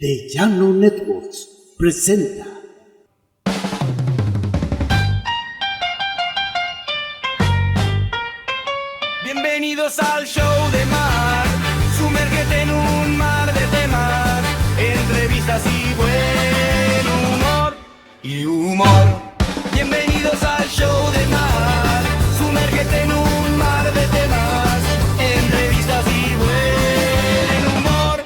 The Llano Networks presenta. Bienvenidos al show de Mar, sumérgete en un mar de temas, entrevistas y buen humor. Bienvenidos al show de Mar, sumérgete en un mar de temas, entrevistas y buen humor.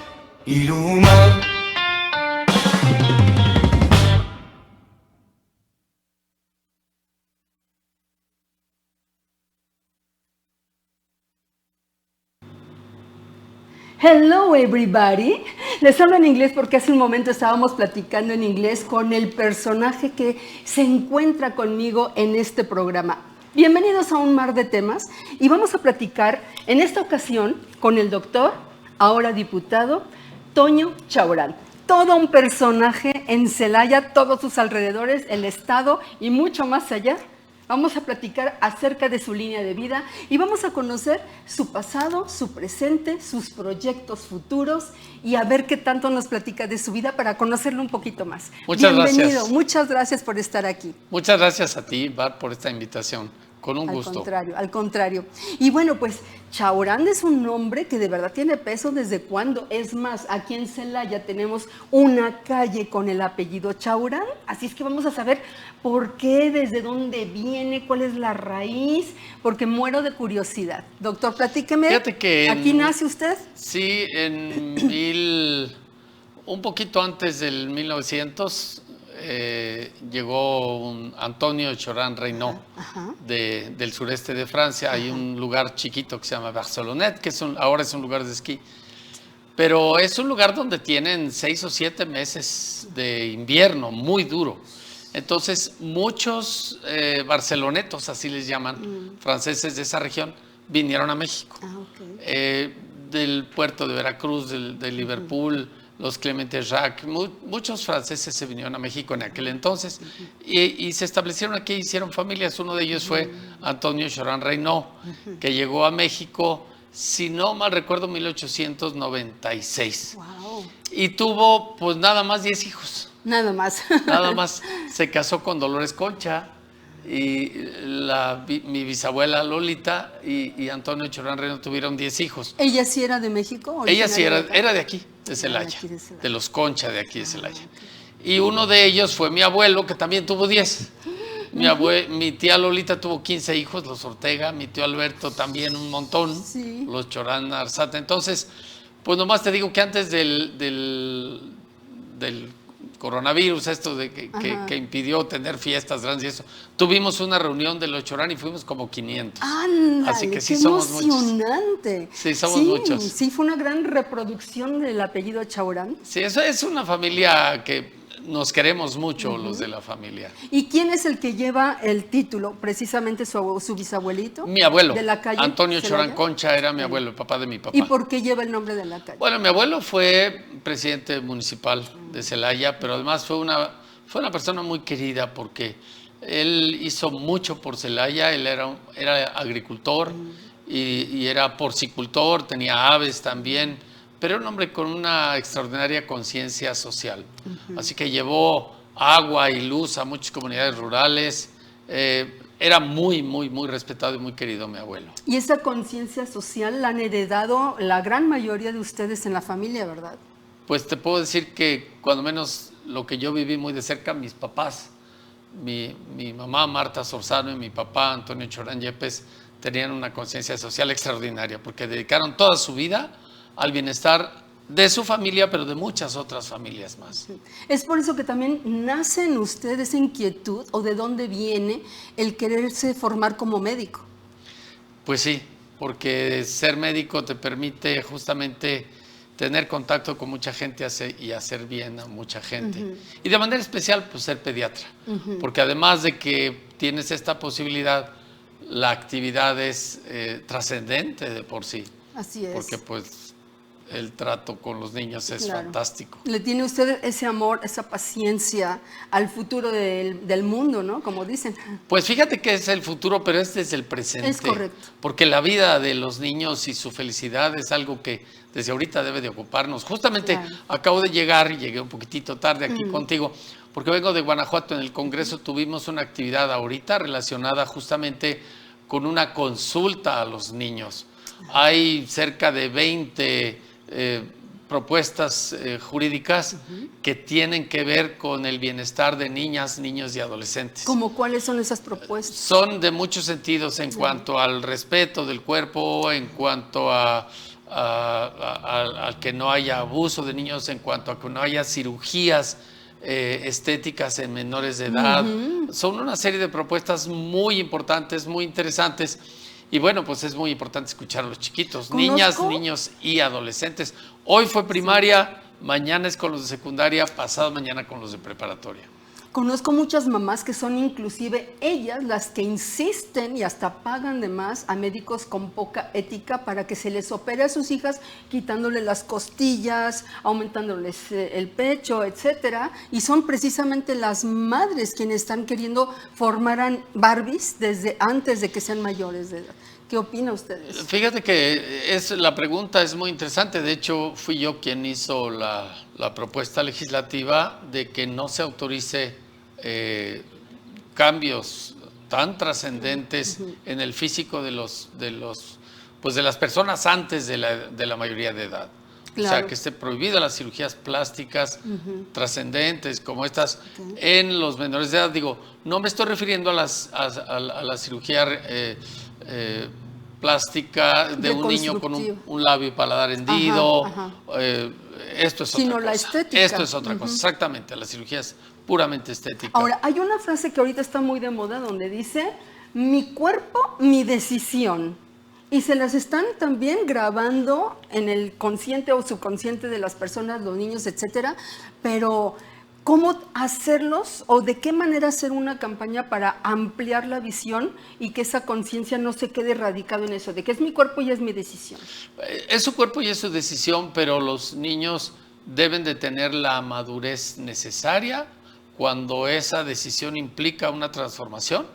Hello everybody, les hablo en inglés porque hace un momento estábamos platicando en inglés con el personaje que se encuentra conmigo en este programa. Bienvenidos a un mar de temas y vamos a platicar en esta ocasión con el doctor, ahora diputado, Toño Chaurán. Todo un personaje en Celaya, todos sus alrededores, el estado y mucho más allá. Vamos a platicar acerca de su línea de vida y vamos a conocer su pasado, su presente, sus proyectos futuros y a ver qué tanto nos platica de su vida para conocerlo un poquito más. Bienvenido, muchas gracias por estar aquí. Muchas gracias a ti, Bar, por esta invitación. Con un gusto. Al contrario. Y bueno, pues Chaurán es un nombre que de verdad tiene peso desde cuándo. Es más, aquí en Celaya tenemos una calle con el apellido Chaurán, así es que vamos a saber por qué, desde dónde viene, cuál es la raíz, porque muero de curiosidad. Doctor, platíqueme. Fíjate que ¿Aquí nace usted? Sí, un poquito antes del 1900 llegó un Antonio Chaurán Reynaud del sureste de Francia. Hay un lugar chiquito que se llama Barcelonnette, que ahora es un lugar de esquí. Pero es un lugar donde tienen 6 o 7 meses de invierno muy duro. Entonces, muchos barcelonetos, así les llaman, franceses de esa región, vinieron a México. Del puerto de Veracruz, de Liverpool, los Clemente Jacques, muchos franceses se vinieron a México en aquel entonces y se establecieron aquí, hicieron familias. Uno de ellos fue Antonio Chaurán Reynaud, que llegó a México, si no mal recuerdo, 1896. Wow. Y tuvo pues nada más 10 hijos. Nada más. Nada más. Se casó con Dolores Concha y mi bisabuela Lolita y Antonio Chaurán Reynaud tuvieron 10 hijos. ¿Ella sí era de México? Ella sí era de aquí, de Celaya, de los Concha de aquí de Celaya. Y uno de ellos fue mi abuelo, que también tuvo 10. Mi tía Lolita tuvo 15 hijos, los Ortega, mi tío Alberto también un montón, los Chaurán Arzate. Entonces, pues nomás te digo que antes del coronavirus, esto de que impidió tener fiestas grandes y eso, tuvimos una reunión de los Chaurán y fuimos como 500. ¡Ándale! Así que sí qué somos emocionante. Muchos. Sí, somos muchos. Sí, fue una gran reproducción del apellido Chaurán. Sí, eso es una familia que nos queremos mucho, los de la familia. ¿Y quién es el que lleva el título? Precisamente su bisabuelito. Mi abuelo, de la calle Antonio Celaya. Chaurán Concha, era mi abuelo, el papá de mi papá. ¿Y por qué lleva el nombre de la calle? Bueno, mi abuelo fue presidente municipal de Celaya, pero además fue una persona muy querida porque él hizo mucho por Celaya. Él era agricultor y era porcicultor, tenía aves también, pero era un hombre con una extraordinaria conciencia social. Así que llevó agua y luz a muchas comunidades rurales. Era muy, muy, muy respetado y muy querido mi abuelo. Y esa conciencia social la han heredado la gran mayoría de ustedes en la familia, ¿verdad? Pues te puedo decir que cuando menos lo que yo viví muy de cerca, mis papás, mi mamá Marta Sorzano y mi papá Antonio Chaurán Yepes, tenían una conciencia social extraordinaria porque dedicaron toda su vida al bienestar de su familia, pero de muchas otras familias más. Es por eso que también nace en usted esa inquietud, o de dónde viene el quererse formar como médico. Pues sí, porque ser médico te permite justamente tener contacto con mucha gente y hacer bien a mucha gente. Y de manera especial, pues ser pediatra, porque además de que tienes esta posibilidad, la actividad es trascendente de por sí. Así es. Porque pues el trato con los niños es Claro. fantástico. Le tiene usted ese amor, esa paciencia al futuro del mundo, ¿no? Como dicen. Pues fíjate que es el futuro, pero este es el presente. Es correcto. Porque la vida de los niños y su felicidad es algo que desde ahorita debe de ocuparnos. Justamente Claro. acabo de llegar y llegué un poquitito tarde aquí contigo, porque vengo de Guanajuato. En el Congreso tuvimos una actividad ahorita relacionada justamente con una consulta a los niños. Hay cerca de 20 propuestas jurídicas que tienen que ver con el bienestar de niñas, niños y adolescentes. ¿Cómo cuáles son esas propuestas? Son de muchos sentidos en cuanto al respeto del cuerpo, en cuanto a que no haya abuso de niños, en cuanto a que no haya cirugías estéticas en menores de edad. Son una serie de propuestas muy importantes, muy interesantes. Y bueno, pues es muy importante escuchar a los chiquitos, niñas, niños y adolescentes. Hoy fue primaria, mañana es con los de secundaria, pasado mañana con los de preparatoria. Conozco muchas mamás que son inclusive ellas las que insisten y hasta pagan de más a médicos con poca ética para que se les opere a sus hijas, quitándole las costillas, aumentándoles el pecho, etcétera. Y son precisamente las madres quienes están queriendo formar a Barbies desde antes de que sean mayores de edad. ¿Qué opina ustedes? Fíjate que la pregunta es muy interesante. De hecho, fui yo quien hizo la propuesta legislativa de que no se autorice cambios tan trascendentes en el físico de las personas antes de la mayoría de edad. Claro. O sea, que esté prohibida las cirugías plásticas trascendentes como estas en los menores de edad. Digo, no me estoy refiriendo a la cirugía plástica de un niño con un labio y paladar hendido. Esto es Sino otra la cosa. estética. Esto es otra cosa, exactamente. La cirugía es puramente estética. Ahora, hay una frase que ahorita está muy de moda donde dice, mi cuerpo, mi decisión. Y se las están también grabando en el consciente o subconsciente de las personas, los niños, etcétera. Pero, ¿cómo hacerlos o de qué manera hacer una campaña para ampliar la visión y que esa conciencia no se quede radicado en eso, de que es mi cuerpo y es mi decisión? Es su cuerpo y es su decisión, pero los niños deben de tener la madurez necesaria cuando esa decisión implica una transformación.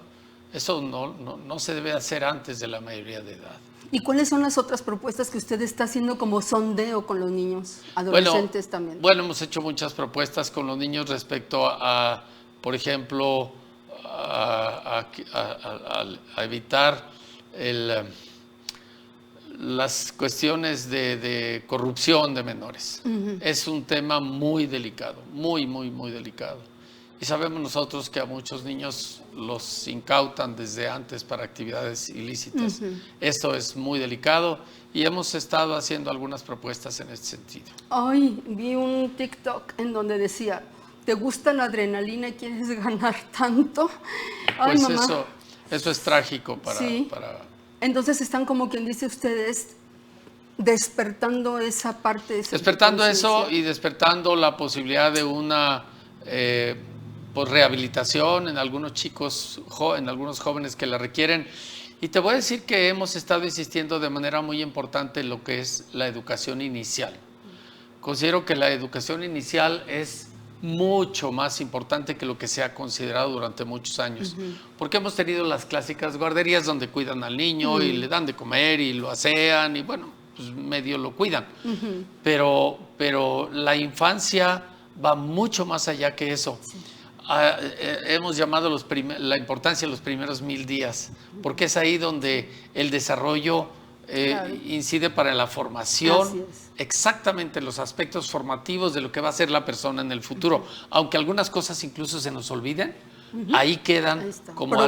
Eso no se debe hacer antes de la mayoría de edad. ¿Y cuáles son las otras propuestas que usted está haciendo como sondeo con los niños, adolescentes también? Bueno, hemos hecho muchas propuestas con los niños respecto a por ejemplo, a evitar las cuestiones de corrupción de menores. Es un tema muy delicado, muy delicado. Y sabemos nosotros que a muchos niños los incautan desde antes para actividades ilícitas. Esto es muy delicado y hemos estado haciendo algunas propuestas en este sentido. Hoy vi un TikTok en donde decía, ¿te gusta la adrenalina y quieres ganar tanto? Ay, Pues mamá. eso es trágico para... Entonces están como quien dice ustedes despertando esa parte. Despertando eso y despertando la posibilidad de una... por rehabilitación en algunos chicos, en algunos jóvenes que la requieren. Y te voy a decir que hemos estado insistiendo de manera muy importante en lo que es la educación inicial. Considero que la educación inicial es mucho más importante que lo que se ha considerado durante muchos años. Porque hemos tenido las clásicas guarderías donde cuidan al niño y le dan de comer y lo asean y bueno, pues medio lo cuidan. Pero la infancia va mucho más allá que eso. Hemos llamado la importancia de los primeros 1000 días, porque es ahí donde el desarrollo incide para la formación, exactamente los aspectos formativos de lo que va a ser la persona en el futuro. Aunque algunas cosas incluso se nos olviden, ahí quedan como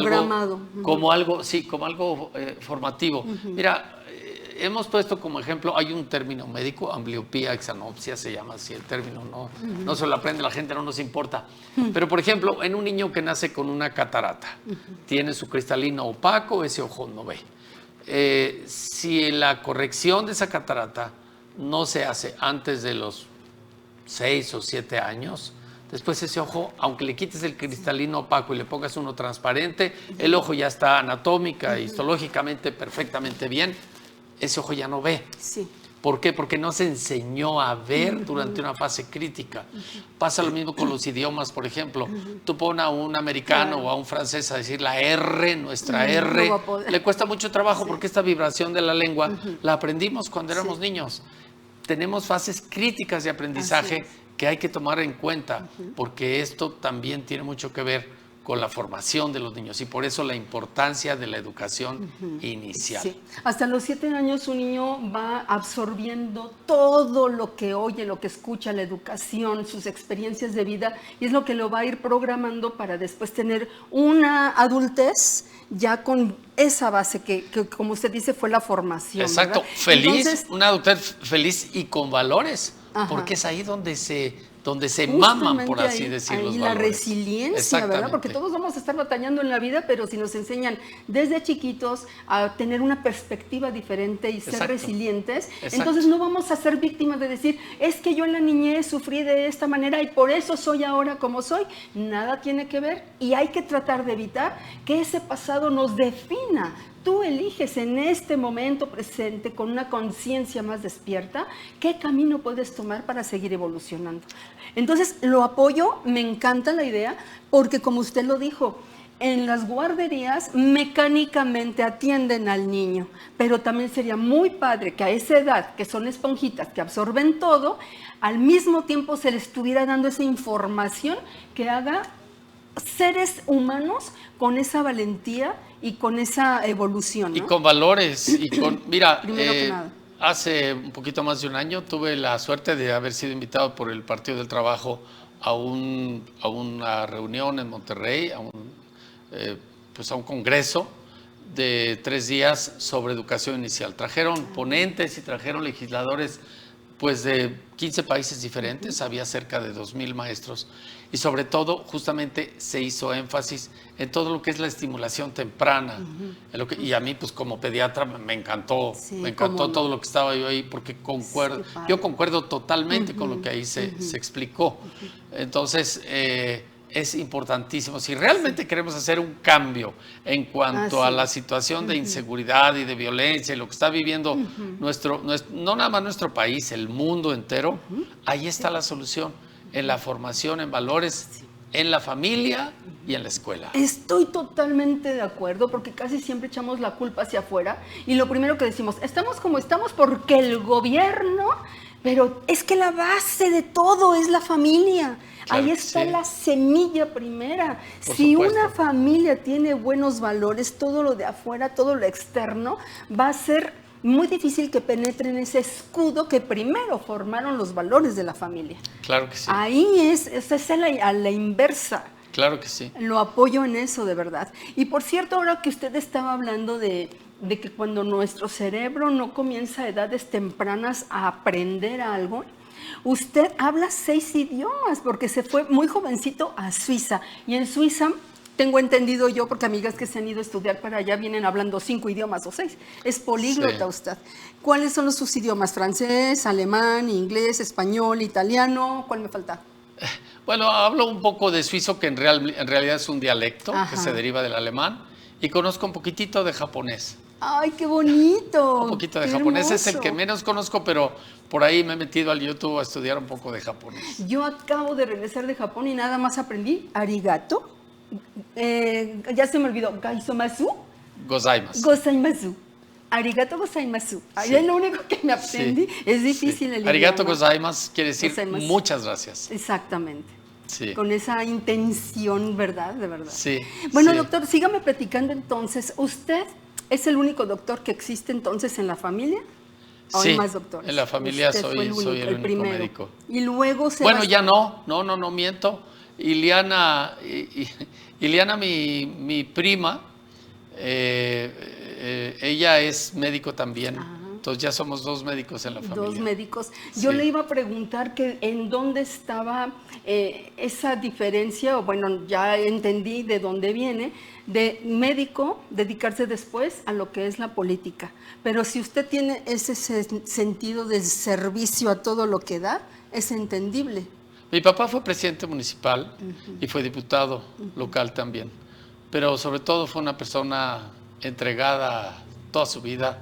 algo formativo. Mira, hemos puesto como ejemplo, hay un término médico, ambliopía, exanopsia, se llama así el término, no se lo aprende la gente, no nos importa. Pero, por ejemplo, en un niño que nace con una catarata, tiene su cristalino opaco, ese ojo no ve. Si la corrección de esa catarata no se hace antes de los 6 o 7 años, después ese ojo, aunque le quites el cristalino opaco y le pongas uno transparente, el ojo ya está anatómica, histológicamente perfectamente bien, ese ojo ya no ve. ¿Por qué? Porque no se enseñó a ver durante una fase crítica. Pasa lo mismo con los idiomas, por ejemplo. Tú pones a un americano o a un francés a decir la R, nuestra R, va a poder. le cuesta mucho trabajo porque esta vibración de la lengua la aprendimos cuando éramos niños. Tenemos fases críticas de aprendizaje que hay que tomar en cuenta, porque esto también tiene mucho que ver con la formación de los niños y por eso la importancia de la educación inicial. Sí. Hasta los 7 años un niño va absorbiendo todo lo que oye, lo que escucha, la educación, sus experiencias de vida, y es lo que lo va a ir programando para después tener una adultez ya con esa base que como usted dice, fue la formación. Exacto, ¿verdad? feliz, Entonces, una adultez feliz y con valores, porque es ahí donde se maman, por así decir, los ahí valores. la resiliencia, ¿verdad? Porque todos vamos a estar batallando en la vida, pero si nos enseñan desde chiquitos a tener una perspectiva diferente y ser resilientes, entonces no vamos a ser víctimas de decir, es que yo en la niñez sufrí de esta manera y por eso soy ahora como soy. Nada tiene que ver y hay que tratar de evitar que ese pasado nos defina. Tú eliges en este momento presente, con una conciencia más despierta, qué camino puedes tomar para seguir evolucionando. Entonces, lo apoyo, me encanta la idea, porque como usted lo dijo, en las guarderías mecánicamente atienden al niño, pero también sería muy padre que a esa edad, que son esponjitas, que absorben todo, al mismo tiempo se les estuviera dando esa información que haga seres humanos con esa valentía y con esa evolución, ¿no? Y con valores. Y con, mira, Primero que nada. hace un poquito más de un año tuve la suerte de haber sido invitado por el Partido del Trabajo a una reunión en Monterrey, a un congreso de 3 días sobre educación inicial. Trajeron ponentes y trajeron legisladores pues de 15 países diferentes, había cerca de 2,000 maestros y sobre todo justamente se hizo énfasis en todo lo que es la estimulación temprana. Y a mí pues como pediatra me encantó, todo lo que estaba yo ahí porque yo concuerdo totalmente con lo que ahí se explicó. Entonces es importantísimo. Si realmente queremos hacer un cambio en cuanto a la situación de inseguridad y de violencia y lo que está viviendo no nada más nuestro país, el mundo entero, ahí está la solución, en la formación, en valores, en la familia y en la escuela. Estoy totalmente de acuerdo, porque casi siempre echamos la culpa hacia afuera y lo primero que decimos, estamos como estamos porque el gobierno, pero es que la base de todo es la familia. Claro, ahí está la semilla primera. Si una familia tiene buenos valores, todo lo de afuera, todo lo externo, va a ser muy difícil que penetren ese escudo que primero formaron los valores de la familia. Claro que sí. Ahí es a la inversa. Claro que sí. Lo apoyo en eso, de verdad. Y por cierto, ahora que usted estaba hablando de que cuando nuestro cerebro no comienza a edades tempranas a aprender algo, usted habla 6 idiomas porque se fue muy jovencito a Suiza. Y en Suiza, tengo entendido yo, porque amigas que se han ido a estudiar para allá vienen hablando 5 idiomas o 6. Es políglota usted. ¿Cuáles son sus idiomas? ¿Francés, alemán, inglés, español, italiano? ¿Cuál me falta? Bueno, hablo un poco de suizo, que en realidad es un dialecto que se deriva del alemán. Y conozco un poquitito de japonés. ¡Ay, qué bonito! Un poquito de japonés, es el que menos conozco, pero por ahí me he metido al YouTube a estudiar un poco de japonés. Yo acabo de regresar de Japón y nada más aprendí arigato. Ya se me olvidó, gaisomasu. Gozaimasu. Gozaimasu. Arigato gozaimasu. Ahí es lo único que me aprendí. Es difícil el Arigato idioma. gozaimasu quiere decir Gozaimasu. Muchas gracias. Exactamente. Sí. Con esa intención, ¿verdad? De verdad. Sí. Bueno, sí. doctor, sígame platicando entonces. ¿Usted es el único doctor que existe entonces en la familia? ¿O hay más doctores? En la familia Usted soy fue el único médico. Y luego se Bueno, ya no, miento. Iliana, mi prima, ella es médico también. Entonces ya somos 2 médicos en la familia. 2 médicos. Yo le iba a preguntar que en dónde estaba esa diferencia, o bueno, ya entendí de dónde viene, de médico dedicarse después a lo que es la política. Pero si usted tiene ese sentido de servicio a todo lo que da, es entendible. Mi papá fue presidente municipal y fue diputado local también. Pero sobre todo fue una persona entregada toda su vida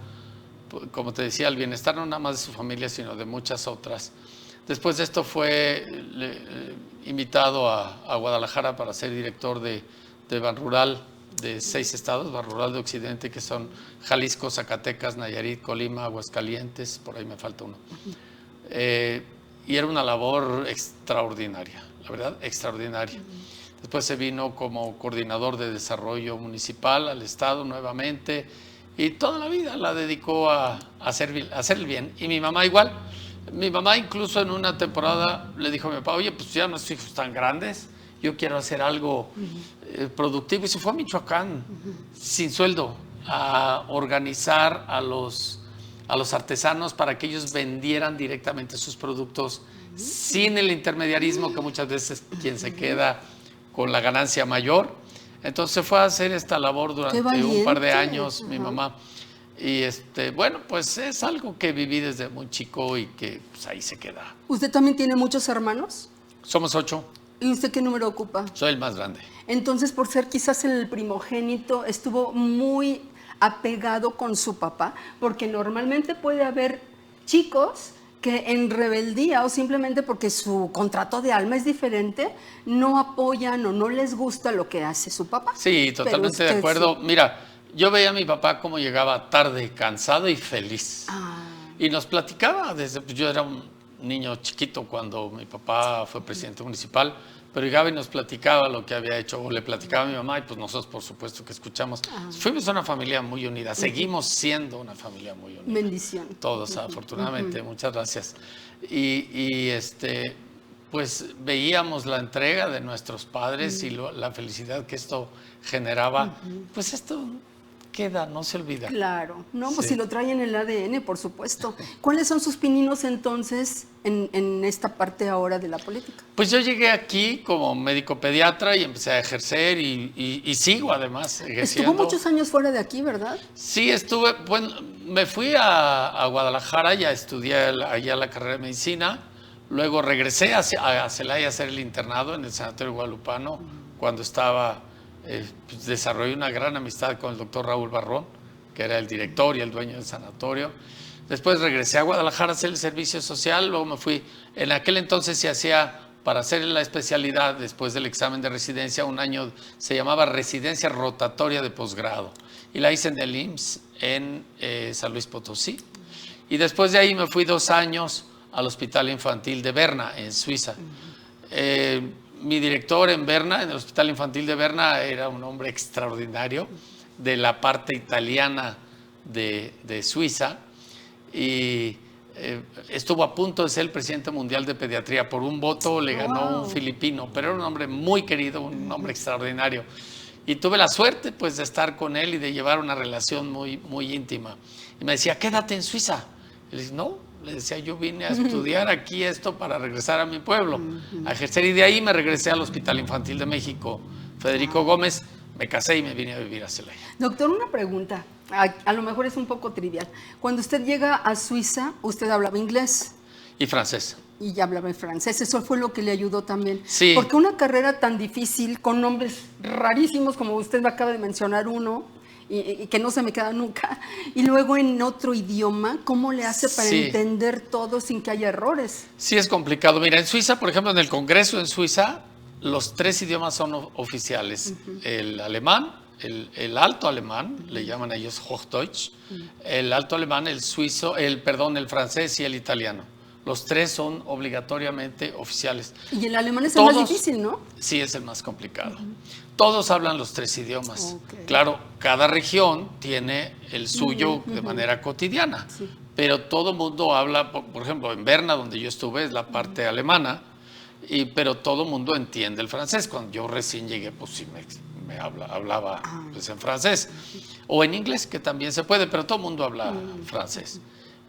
como te decía, el bienestar no nada más de su familia, sino de muchas otras. Después de esto fue invitado a Guadalajara para ser director de Banrural de 6 estados, Banrural de Occidente, que son Jalisco, Zacatecas, Nayarit, Colima, Aguascalientes, por ahí me falta uno. Y era una labor extraordinaria, la verdad, extraordinaria. Después se vino como coordinador de desarrollo municipal al estado nuevamente y toda la vida la dedicó a hacer el bien. Y mi mamá igual. Mi mamá incluso en una temporada le dijo a mi papá, oye, pues ya nuestros hijos están grandes, yo quiero hacer algo productivo. Y se fue a Michoacán sin sueldo a organizar a los artesanos para que ellos vendieran directamente sus productos sin el intermediarismo, que muchas veces quien se queda con la ganancia mayor. Entonces se fue a hacer esta labor durante un par de años, mi mamá. Y bueno, pues es algo que viví desde muy chico y que pues, ahí se queda. ¿Usted también tiene muchos hermanos? Somos 8. ¿Y usted qué número ocupa? Soy el más grande. Entonces, por ser quizás el primogénito, estuvo muy apegado con su papá, porque normalmente puede haber chicos que en rebeldía o simplemente porque su contrato de alma es diferente, no apoyan o no les gusta lo que hace su papá. Sí, totalmente de acuerdo. Sí. Mira, yo veía a mi papá cómo llegaba tarde, cansado y feliz. Y nos platicaba desde, pues yo era un niño chiquito cuando mi papá fue presidente municipal, pero llegaba y nos platicaba lo que había hecho, o le platicaba a mi mamá, y pues nosotros por supuesto que escuchamos. Fuimos una familia muy unida, seguimos siendo una familia muy unida. Bendición. Todos, afortunadamente, muchas gracias. Y pues veíamos la entrega de nuestros padres y la felicidad que esto generaba. Pues esto queda, no se olvida. Claro, no, pues si lo traen en el ADN, por supuesto. ¿Cuáles son sus pininos entonces en esta parte ahora de la política? Pues yo llegué aquí como médico pediatra y empecé a ejercer y sigo además ejerciendo. Estuvo muchos años fuera de aquí, ¿verdad? Sí, estuve, bueno, me fui a Guadalajara, ya estudié allá la carrera de medicina, luego regresé a Celaya a hacer el internado en el Sanatorio Guadalupano cuando estaba... pues desarrollé una gran amistad con el doctor Raúl Barrón, que era el director y el dueño del sanatorio. Después regresé a Guadalajara a hacer el servicio social, luego me fui, en aquel entonces se hacía, para hacer la especialidad, después del examen de residencia, un año, se llamaba residencia rotatoria de posgrado, y la hice en el IMSS en San Luis Potosí. Y después de ahí me fui 2 años al Hospital Infantil de Berna, en Suiza. Mi director en Berna, en el Hospital Infantil de Berna, era un hombre extraordinario de la parte italiana de Suiza y estuvo a punto de ser el presidente mundial de pediatría. Por un voto le ganó un filipino, pero era un hombre muy querido, un hombre extraordinario. Y tuve la suerte pues, de estar con él y de llevar una relación muy, muy íntima. Y me decía, quédate en Suiza. Y le dije, no. Le decía, yo vine a estudiar aquí esto para regresar a mi pueblo, a ejercer. Y de ahí me regresé al Hospital Infantil de México, Federico Gómez, me casé y me vine a vivir a Celaya. Doctor, una pregunta, a lo mejor es un poco trivial. Cuando usted llega a Suiza, ¿usted hablaba inglés? Y francés. Y ya hablaba en francés, eso fue lo que le ayudó también. Sí. Porque una carrera tan difícil, con nombres rarísimos, como usted me acaba de mencionar uno, y que no se me queda nunca, y luego en otro idioma, ¿cómo le hace para entender todo sin que haya errores? Sí, es complicado. Mira, en Suiza, por ejemplo, en el Congreso en Suiza, los 3 idiomas son oficiales. El alemán, el alto alemán, le llaman a ellos Hochdeutsch, el alto alemán, el suizo, el francés y el italiano. Los 3 son obligatoriamente oficiales. Y el alemán es el más difícil, ¿no? Sí, es el más complicado. Todos hablan los 3 idiomas. Claro, cada región tiene el suyo de manera cotidiana, pero todo mundo habla, por ejemplo, en Berna, donde yo estuve, es la parte alemana, pero todo mundo entiende el francés. Cuando yo recién llegué, pues sí me hablaba pues, en francés, o en inglés, que también se puede, pero todo mundo habla francés.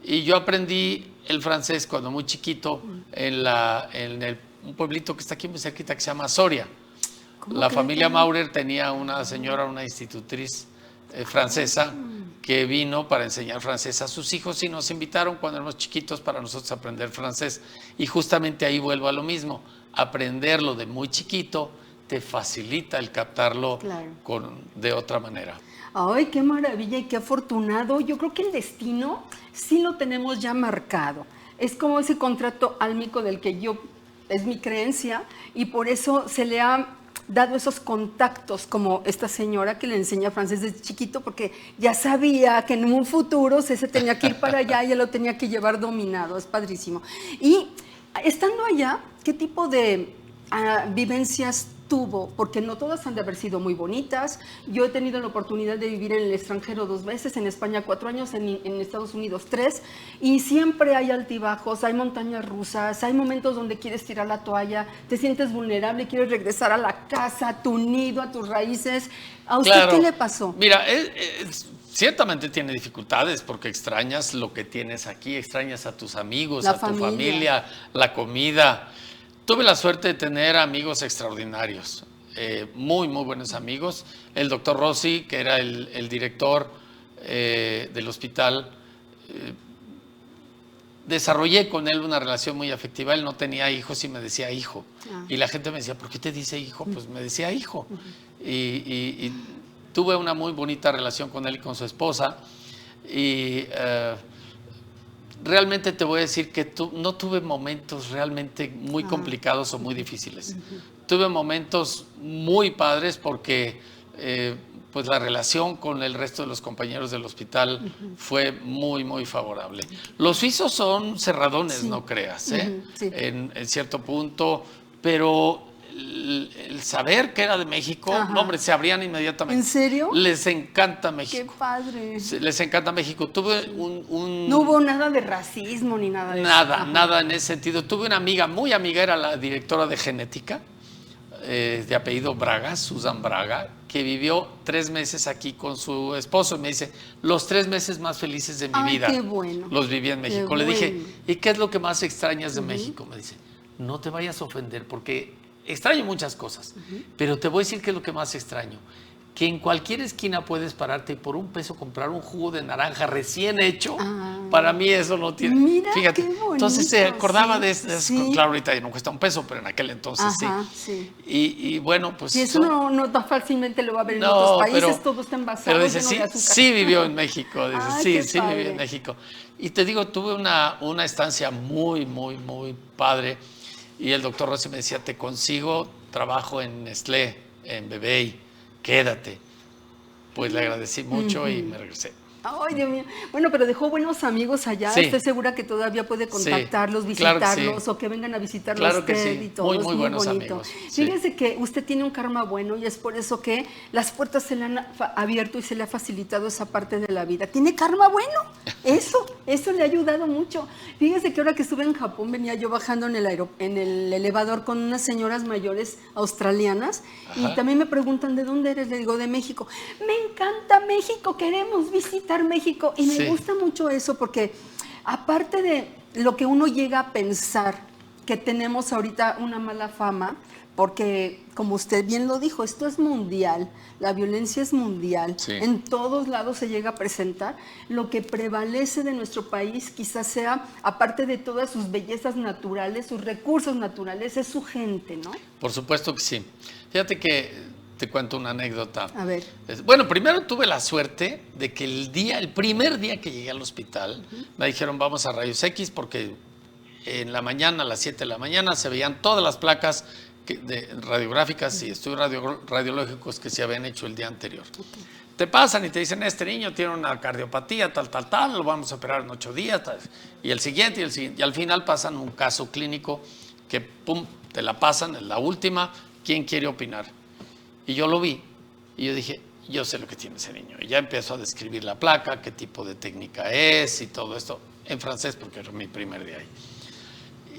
Y yo aprendí el francés cuando muy chiquito en un pueblito que está aquí muy cerquita que se llama Soria. La familia Maurer tenía una señora, una institutriz francesa que vino para enseñar francés a sus hijos y nos invitaron cuando éramos chiquitos para nosotros aprender francés. Y justamente ahí vuelvo a lo mismo, aprenderlo de muy chiquito te facilita el captarlo Claro. de otra manera. Ay, qué maravilla y qué afortunado. Yo creo que el destino sí lo tenemos ya marcado. Es como ese contrato álmico del que es mi creencia, y por eso se le ha dado esos contactos, como esta señora que le enseña francés desde chiquito, porque ya sabía que en un futuro se tenía que ir para allá y ya lo tenía que llevar dominado. Es padrísimo. Y estando allá, ¿qué tipo de vivencias tuvo? Porque no todas han de haber sido muy bonitas. Yo he tenido la oportunidad de vivir en el extranjero 2 veces, en España 4 años, en Estados Unidos 3, y siempre hay altibajos, hay montañas rusas, hay momentos donde quieres tirar la toalla, te sientes vulnerable, quieres regresar a la casa, a tu nido, a tus raíces. ¿A usted Claro. qué le pasó? Mira, ciertamente tiene dificultades porque extrañas lo que tienes aquí, extrañas a tus amigos, La a tu familia, la comida. Tuve la suerte de tener amigos extraordinarios, muy, muy buenos amigos. El doctor Rossi, que era el director del hospital, desarrollé con él una relación muy afectiva. Él no tenía hijos y me decía hijo. Y la gente me decía, ¿por qué te dice hijo? Pues me decía hijo. Y tuve una muy bonita relación con él y con su esposa. Y realmente te voy a decir que no tuve momentos realmente muy complicados o muy difíciles. Tuve momentos muy padres porque pues la relación con el resto de los compañeros del hospital fue muy, muy favorable. Los suizos son cerradones, no creas, en cierto punto, pero el saber que era de México, no, hombre, se abrían inmediatamente. ¿En serio? Les encanta México. Qué padre. Les encanta México. Tuve No hubo nada de racismo ni nada de eso. Nada en ese sentido. Tuve una amiga, muy amiga, era la directora de genética, de apellido Braga, Susan Braga, que vivió 3 meses aquí con su esposo. Y me dice, los 3 meses más felices de mi vida. Qué bueno. Los viví en México. Qué Le dije, bueno. ¿y qué es lo que más extrañas de México? Me dice, no te vayas a ofender porque extraño muchas cosas, pero te voy a decir qué es lo que más extraño. Que en cualquier esquina puedes pararte y por $1 comprar un jugo de naranja recién hecho. Para mí eso no tiene... Mira, fíjate, qué bonito, entonces se acordaba sí, de eso. sí. Claro, ahorita ya no cuesta $1, pero en aquel entonces sí. Y bueno, pues... Sí, eso no tan fácilmente lo va a ver en otros países, todo está envasado, pero dice, lleno de azúcar. sí vivió en México. Dice, Qué sí padre. vivió en México. Y te digo, tuve una estancia muy, muy, muy padre. Y el doctor Rossi me decía, te consigo trabajo en Nestlé, en Bebey, quédate. Pues le agradecí mucho y me regresé. Ay, Dios mío. Bueno, pero dejó buenos amigos allá. Sí. Estoy segura que todavía puede contactarlos, Sí, claro que visitarlos sí. o que vengan a visitarlos Claro que usted sí. y todo. Muy, Es muy buenos bonito. amigos. Sí. Fíjese que usted tiene un karma bueno y es por eso que las puertas se le han abierto y se le ha facilitado esa parte de la vida. ¿Tiene karma bueno? Eso le ha ayudado mucho. Fíjese que ahora que estuve en Japón venía yo bajando en el elevador con unas señoras mayores australianas y también me preguntan, ¿de dónde eres? Le digo, de México. Me encanta México, queremos visitar México. Y me gusta mucho eso porque aparte de lo que uno llega a pensar que tenemos ahorita una mala fama, porque como usted bien lo dijo, esto es mundial, la violencia es mundial, en todos lados se llega a presentar. Lo que prevalece de nuestro país quizás sea, aparte de todas sus bellezas naturales, sus recursos naturales, es su gente, ¿no? Por supuesto que sí. Fíjate que te cuento una anécdota. A ver. Bueno, primero tuve la suerte de que el primer día que llegué al hospital, me dijeron vamos a rayos X porque en la mañana, a las 7 de la mañana, se veían todas las placas radiográficas y estudios radiológicos que se habían hecho el día anterior. Te pasan y te dicen, este niño tiene una cardiopatía, tal, lo vamos a operar en 8 días, tal, y el siguiente, y al final pasan un caso clínico que, pum, te la pasan, es la última, ¿quién quiere opinar? Y yo lo vi, y yo dije, yo sé lo que tiene ese niño. Y ya empezó a describir la placa, qué tipo de técnica es y todo esto, en francés, porque era mi primer día ahí.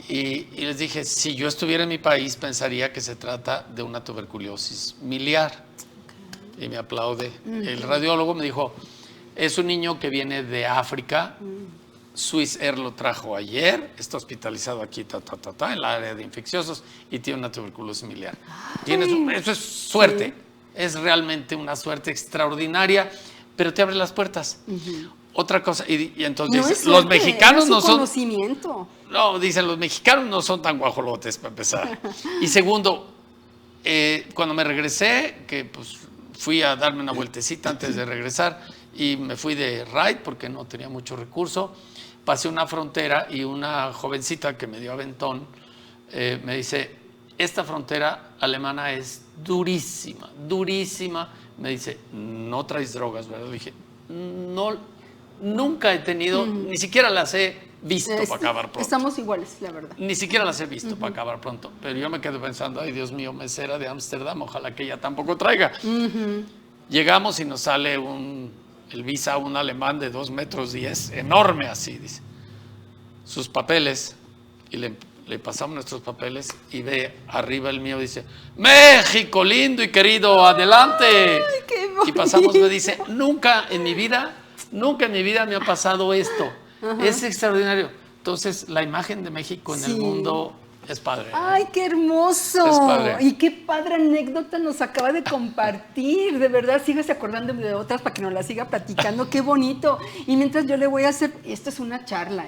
Y les dije, si yo estuviera en mi país, pensaría que se trata de una tuberculosis miliar. Y me aplaude. El radiólogo me dijo, es un niño que viene de África, Swiss Air lo trajo ayer, está hospitalizado aquí, en la área de infecciosos, y tiene una tuberculosis miliar. Eso es suerte, es realmente una suerte extraordinaria, pero te abre las puertas. Otra cosa, y entonces No dicen, es suerte, los mexicanos no son... conocimiento. No, dicen, los mexicanos no son tan guajolotes, para empezar. Y segundo, Cuando me regresé, que pues fui a darme una vueltecita antes de regresar y me fui de ride porque no tenía mucho recurso, pasé una frontera y una jovencita que me dio aventón me dice, esta frontera alemana es durísima, durísima. Me dice, no traes drogas, ¿verdad? Le dije, no, nunca he tenido, ni siquiera las he visto para acabar pronto. Estamos iguales, la verdad. Ni siquiera las he visto para acabar pronto. Pero yo me quedé pensando, ay Dios mío, mesera de Ámsterdam, ojalá que ella tampoco traiga. Llegamos y nos sale el visa, un alemán de 2 metros 10, enorme así, dice. Sus papeles, y le pasamos nuestros papeles y ve arriba el mío, dice, México lindo y querido, adelante. Ay, qué bonito. Y pasamos, me dice, nunca en mi vida me ha pasado esto. Es extraordinario. Entonces, la imagen de México en el mundo es padre. ¡Ay, qué hermoso! Es padre. Y qué padre anécdota nos acaba de compartir. De verdad, sígase acordando de otras para que nos las siga platicando. ¡Qué bonito! Y mientras yo le voy a hacer, esto es una charla,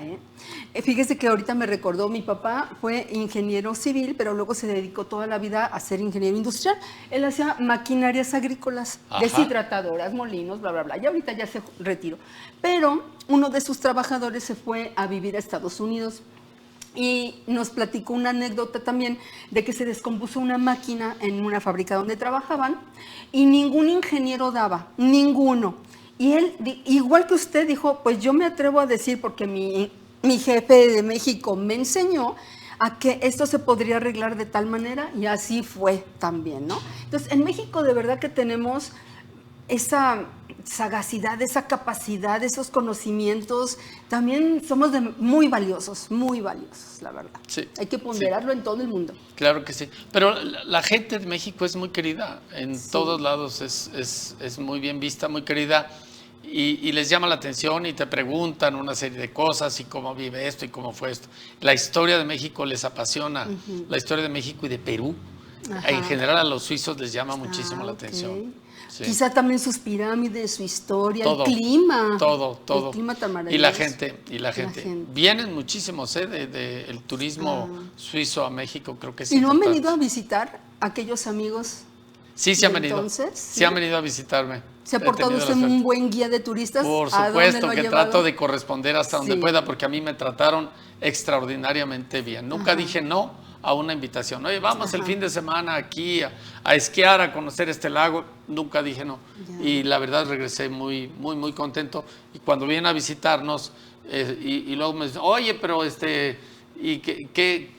fíjese que ahorita me recordó, mi papá fue ingeniero civil, pero luego se dedicó toda la vida a ser ingeniero industrial. Él hacía maquinarias agrícolas, deshidratadoras, molinos, bla, bla, bla. Y ahorita ya se retiró. Pero uno de sus trabajadores se fue a vivir a Estados Unidos. Y nos platicó una anécdota también de que se descompuso una máquina en una fábrica donde trabajaban y ningún ingeniero daba, ninguno. Y él, igual que usted, dijo, pues yo me atrevo a decir, porque mi jefe de México me enseñó a que esto se podría arreglar de tal manera, y así fue también, ¿no? Entonces, en México de verdad que tenemos esa sagacidad, esa capacidad, esos conocimientos, también somos muy valiosos, la verdad. Sí, hay que ponderarlo en todo el mundo. Claro que sí, pero la gente de México es muy querida, en todos lados es muy bien vista, muy querida, y les llama la atención y te preguntan una serie de cosas y cómo vive esto y cómo fue esto. La historia de México les apasiona, la historia de México y de Perú. En general a los suizos les llama muchísimo la atención. Sí. Quizá también sus pirámides, su historia, todo, el clima. Todo. El clima tan maravilloso. Y la gente. Vienen muchísimos el turismo suizo a México, creo que sí. ¿Y no han venido a visitar aquellos amigos? Sí, se han venido. Entonces, sí han venido a visitarme. ¿Se ha portado usted un buen guía de turistas? Por supuesto que trato de corresponder hasta donde pueda, porque a mí me trataron extraordinariamente bien. Nunca dije no a una invitación. Oye, vamos el fin de semana aquí a esquiar, a conocer este lago. Nunca dije no. Y la verdad regresé muy contento. Y cuando vienen a visitarnos, y luego me dicen, oye, pero ¿y qué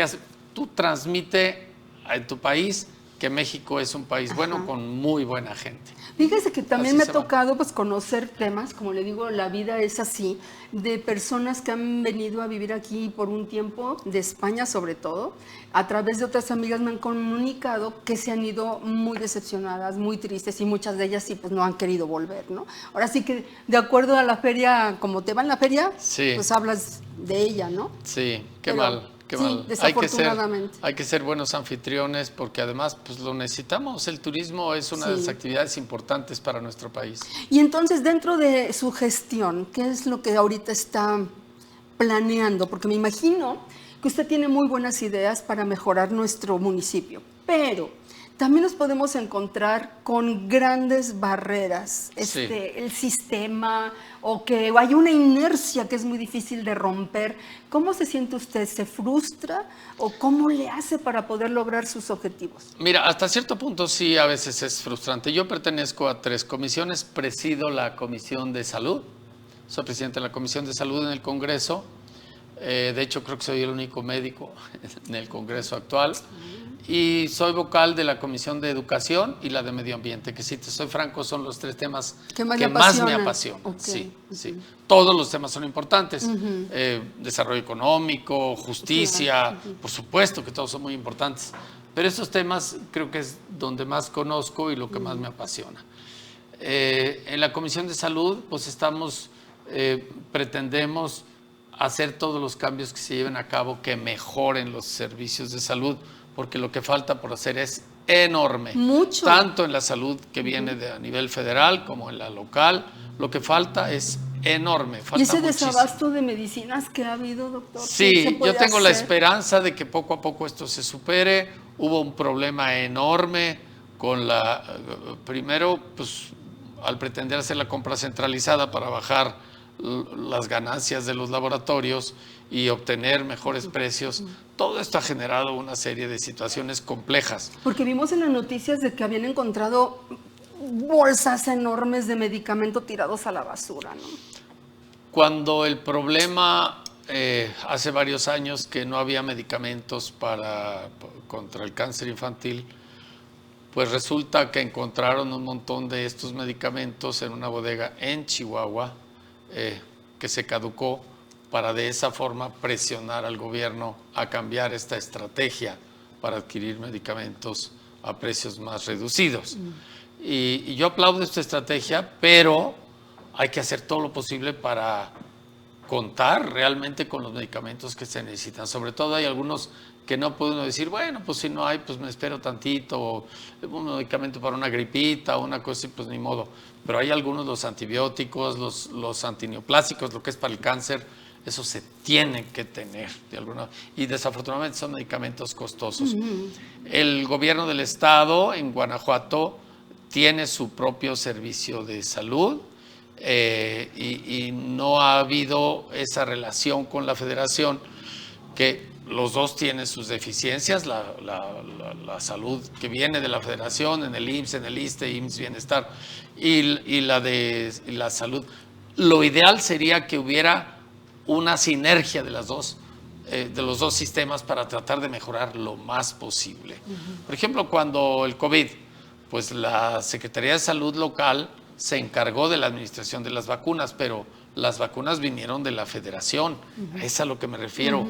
hace? Tú transmite en tu país que México es un país bueno, con muy buena gente. Fíjese que también me ha tocado pues conocer temas, como le digo, la vida es así, de personas que han venido a vivir aquí por un tiempo, de España sobre todo. A través de otras amigas me han comunicado que se han ido muy decepcionadas, muy tristes, y muchas de ellas sí pues no han querido volver, ¿no? Ahora sí que de acuerdo a la feria, como te va en la feria, pues hablas de ella, ¿no? Sí, qué mal. Sí, desafortunadamente. Hay que ser buenos anfitriones, porque además pues lo necesitamos. El turismo es una de las actividades importantes para nuestro país. Y entonces, dentro de su gestión, ¿qué es lo que ahorita está planeando? Porque me imagino que usted tiene muy buenas ideas para mejorar nuestro municipio, pero también nos podemos encontrar con grandes barreras, el sistema, o que hay una inercia que es muy difícil de romper. ¿Cómo se siente usted? ¿Se frustra o cómo le hace para poder lograr sus objetivos? Mira, hasta cierto punto sí, a veces es frustrante. Yo pertenezco a 3 comisiones, presido la Comisión de Salud, soy presidente de la Comisión de Salud en el Congreso. De hecho, creo que soy el único médico en el Congreso actual. Y soy vocal de la Comisión de Educación y la de Medio Ambiente, que si te soy franco son los 3 temas que más me apasionan. Okay. Sí. Todos los temas son importantes. Desarrollo económico, justicia, por supuesto que todos son muy importantes. Pero estos temas creo que es donde más conozco y lo que más me apasiona. En la Comisión de Salud pues pretendemos hacer todos los cambios que se lleven a cabo que mejoren los servicios de salud, porque lo que falta por hacer es enorme. Mucho. Tanto en la salud que viene a nivel federal como en la local, lo que falta es enorme. Falta ¿Y ese muchísimo desabasto de medicinas que ha habido, doctor? Sí, yo tengo la esperanza de que poco a poco esto se supere. hubo un problema enorme con primero, pues al pretender hacer la compra centralizada para bajar las ganancias de los laboratorios y obtener mejores precios, todo esto ha generado una serie de situaciones complejas. Porque vimos en las noticias de que habían encontrado bolsas enormes de medicamento tirados a la basura, ¿no? Cuando el problema, hace varios años que no había medicamentos contra el cáncer infantil, pues resulta que encontraron un montón de estos medicamentos en una bodega en Chihuahua que se caducó, para de esa forma presionar al gobierno a cambiar esta estrategia para adquirir medicamentos a precios más reducidos. Y yo aplaudo esta estrategia, pero hay que hacer todo lo posible para contar realmente con los medicamentos que se necesitan. Sobre todo hay algunos que no puede uno decir, bueno, pues si no hay, pues me espero tantito, o un medicamento para una gripita, o una cosa así, pues ni modo. Pero hay algunos, los antibióticos, los antineoplásicos, lo que es para el cáncer, eso se tiene que tener de alguna, y desafortunadamente son medicamentos costosos. El gobierno del estado en Guanajuato tiene su propio servicio de salud, y no ha habido esa relación con la federación, que los dos tienen sus deficiencias, la salud que viene de la federación, en el IMSS, en el ISSSTE, IMSS Bienestar, y la salud. Lo ideal sería que hubiera una sinergia de los dos sistemas para tratar de mejorar lo más posible. Por ejemplo, cuando el COVID, pues la Secretaría de Salud local se encargó de la administración de las vacunas, pero las vacunas vinieron de la federación. Es a lo que me refiero.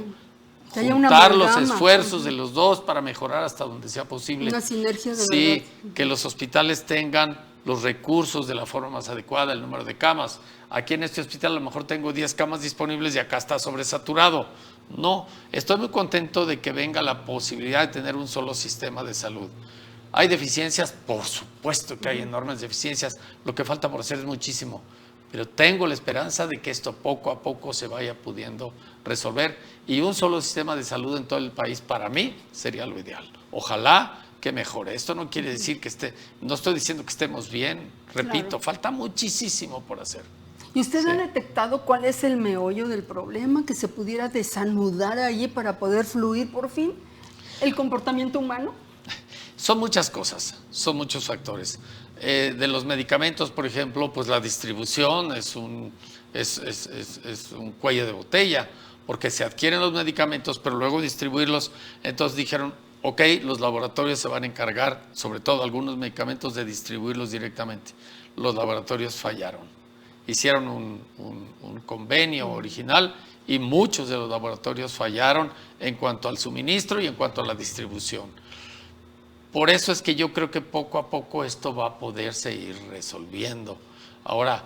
Juntar los esfuerzos de los dos para mejorar hasta donde sea posible. Una sinergia de verdad. Sí, que los hospitales tengan los recursos de la forma más adecuada, el número de camas. Aquí en este hospital a lo mejor tengo 10 camas disponibles y acá está sobresaturado. No, estoy muy contento de que venga la posibilidad de tener un solo sistema de salud. ¿Hay deficiencias? Por supuesto que hay enormes deficiencias. Lo que falta por hacer es muchísimo. Pero tengo la esperanza de que esto poco a poco se vaya pudiendo resolver. Y un solo sistema de salud en todo el país, para mí, sería lo ideal. Ojalá que mejore. Esto no quiere decir no estoy diciendo que estemos bien. Repito, claro, falta muchísimo por hacer. ¿Y usted ha detectado cuál es el meollo del problema que se pudiera desanudar ahí para poder fluir por fin? ¿El comportamiento humano? Son muchas cosas, son muchos factores. De los medicamentos, por ejemplo, pues la distribución es un cuello de botella, porque se adquieren los medicamentos, pero luego distribuirlos. Entonces dijeron, ok, los laboratorios se van a encargar, sobre todo algunos medicamentos, de distribuirlos directamente. Los laboratorios fallaron. Hicieron un convenio original y muchos de los laboratorios fallaron en cuanto al suministro y en cuanto a la distribución. Por eso es que yo creo que poco a poco esto va a poderse ir resolviendo. Ahora,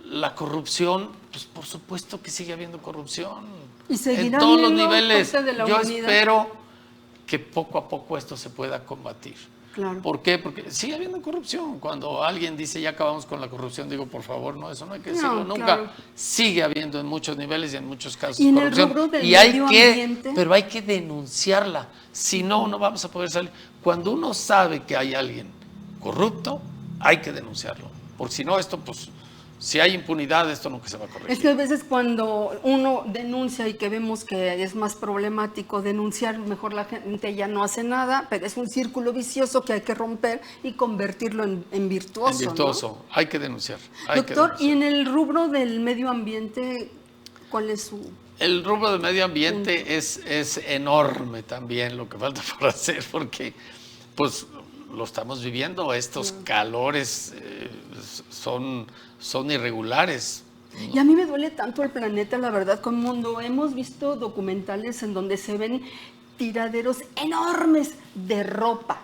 la corrupción, pues por supuesto que sigue habiendo corrupción. Y seguirá en todos los habiendo niveles. parte de la Yo humanidad. espero que poco a poco esto se pueda combatir. Claro. ¿Por qué? Porque sigue habiendo corrupción. Cuando alguien dice ya acabamos con la corrupción, digo, por favor, no, eso no hay que decirlo nunca. Claro. Sigue habiendo en muchos niveles y en muchos casos ¿Y en corrupción. el rubro del Y hay medio que, ambiente? pero hay que denunciarla. Si no, no vamos a poder salir. Cuando uno sabe que hay alguien corrupto, hay que denunciarlo. Porque si no, esto, pues, si hay impunidad, esto nunca se va a corregir. Es que a veces cuando uno denuncia y que vemos que es más problemático denunciar, mejor la gente ya no hace nada, pero es un círculo vicioso que hay que romper y convertirlo en virtuoso. En virtuoso, ¿no? Hay que denunciar. Doctor, y en el rubro del medio ambiente, ¿cuál es su...? El rubro del medio ambiente es enorme también lo que falta por hacer, porque pues lo estamos viviendo, estos calores son irregulares. Y a mí me duele tanto el planeta, la verdad, cuando hemos visto documentales en donde se ven tiraderos enormes de ropa,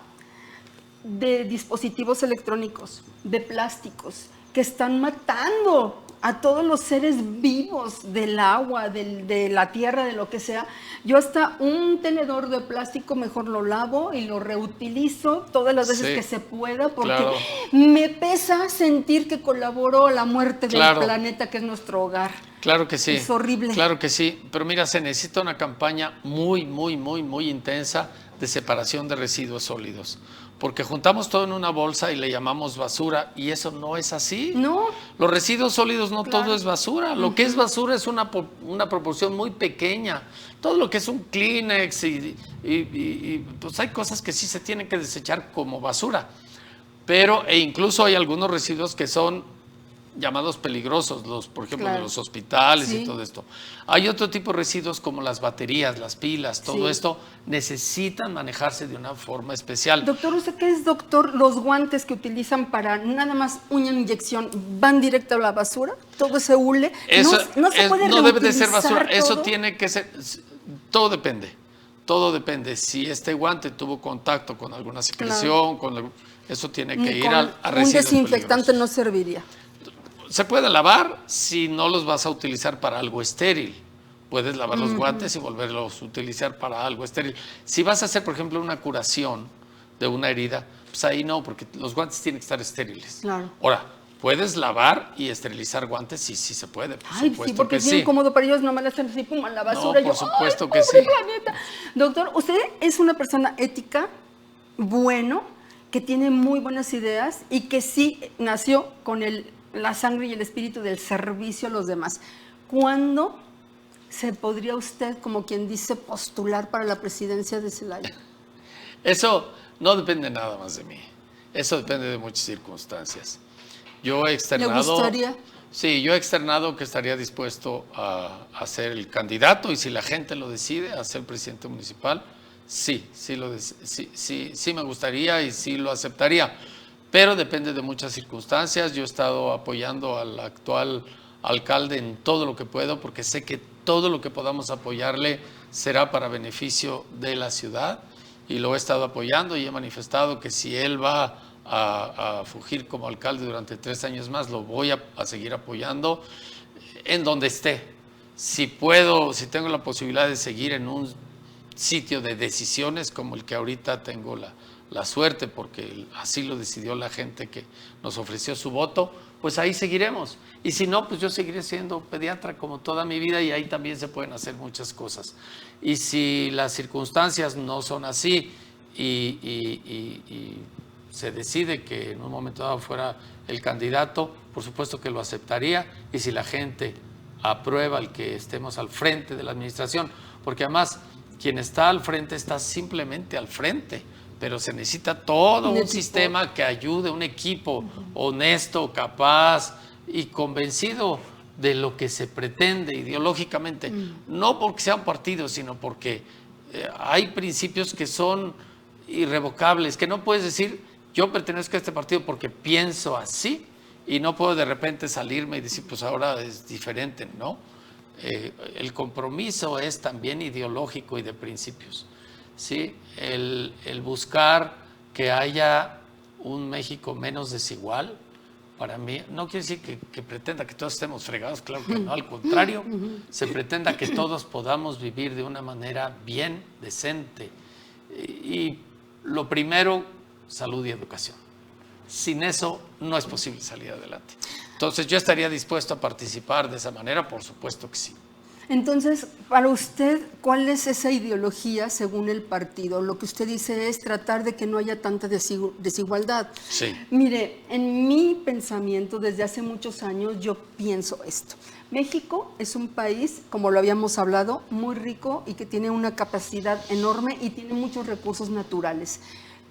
de dispositivos electrónicos, de plásticos, que están matando a todos los seres vivos del agua, de la tierra, de lo que sea. Yo hasta un tenedor de plástico mejor lo lavo y lo reutilizo todas las veces que se pueda, porque me pesa sentir que colaboro a la muerte del planeta, que es nuestro hogar. Claro que sí. Es horrible. Claro que sí. Pero mira, se necesita una campaña muy intensa de separación de residuos sólidos, porque juntamos todo en una bolsa y le llamamos basura, y eso no es así. No. Los residuos sólidos no Claro. todo es basura. Lo que es basura es una proporción muy pequeña. Todo lo que es un Kleenex pues hay cosas que sí se tienen que desechar como basura. Pero incluso hay algunos residuos que son llamados peligrosos, por ejemplo, Claro. de los hospitales Sí. y todo esto. Hay otro tipo de residuos como las baterías, las pilas, todo Sí. esto necesitan manejarse de una forma especial. Doctor, ¿usted qué es doctor? ¿Los guantes que utilizan para nada más una inyección van directo a la basura? ¿Todo ese hule? Eso no se puede no debe de ser basura, reutilizar eso todo? tiene que ser, todo depende. Si este guante tuvo contacto con alguna secreción, eso tiene que Ni ir con a un residuos desinfectante peligrosos. no serviría. Se puede lavar si no los vas a utilizar para algo estéril. Puedes lavar los guantes y volverlos a utilizar para algo estéril. Si vas a hacer, por ejemplo, una curación de una herida, pues ahí no, porque los guantes tienen que estar estériles. Claro. Ahora, ¿puedes lavar y esterilizar guantes? Sí, sí se puede. Por Ay, supuesto sí, porque que es bien sí. incómodo para ellos, nomás la hacen así, pum, a la basura. No, Yo, por supuesto ¡ay, que pobre sí. planeta! Doctor, usted es una persona ética, bueno, que tiene muy buenas ideas y que sí nació con la sangre y el espíritu del servicio a los demás. ¿Cuándo se podría usted, como quien dice, postular para la presidencia de Celaya? Eso no depende nada más de mí. Eso depende de muchas circunstancias. Yo he externado... ¿Le gustaría? Sí, yo he externado que estaría dispuesto a ser el candidato, y si la gente lo decide, a ser presidente municipal, sí me gustaría y sí lo aceptaría. Pero depende de muchas circunstancias. Yo he estado apoyando al actual alcalde en todo lo que puedo, porque sé que todo lo que podamos apoyarle será para beneficio de la ciudad, y lo he estado apoyando y he manifestado que si él va a fugir como alcalde durante 3 años más, lo voy a seguir apoyando en donde esté. Si tengo la posibilidad de seguir en un sitio de decisiones como el que ahorita tengo la suerte, porque así lo decidió la gente que nos ofreció su voto, pues ahí seguiremos. Y si no, pues yo seguiré siendo pediatra como toda mi vida, y ahí también se pueden hacer muchas cosas. Y si las circunstancias no son así y se decide que en un momento dado fuera el candidato, por supuesto que lo aceptaría. Y si la gente aprueba el que estemos al frente de la administración, porque además quien está al frente está simplemente al frente, pero se necesita todo un sistema que ayude, un equipo honesto, capaz y convencido de lo que se pretende ideológicamente, no porque sea un partido, sino porque hay principios que son irrevocables, que no puedes decir yo pertenezco a este partido porque pienso así, y no puedo de repente salirme y decir pues ahora es diferente, ¿no? El compromiso es también ideológico y de principios, ¿sí? El buscar que haya un México menos desigual, para mí, no quiere decir que pretenda que todos estemos fregados, claro que no, al contrario, se pretenda que todos podamos vivir de una manera bien, decente. Y lo primero, salud y educación. Sin eso no es posible salir adelante. Entonces yo estaría dispuesto a participar de esa manera, por supuesto que sí. Entonces, para usted, ¿cuál es esa ideología según el partido? Lo que usted dice es tratar de que no haya tanta desigualdad. Sí. Mire, en mi pensamiento desde hace muchos años yo pienso esto. México es un país, como lo habíamos hablado, muy rico y que tiene una capacidad enorme y tiene muchos recursos naturales.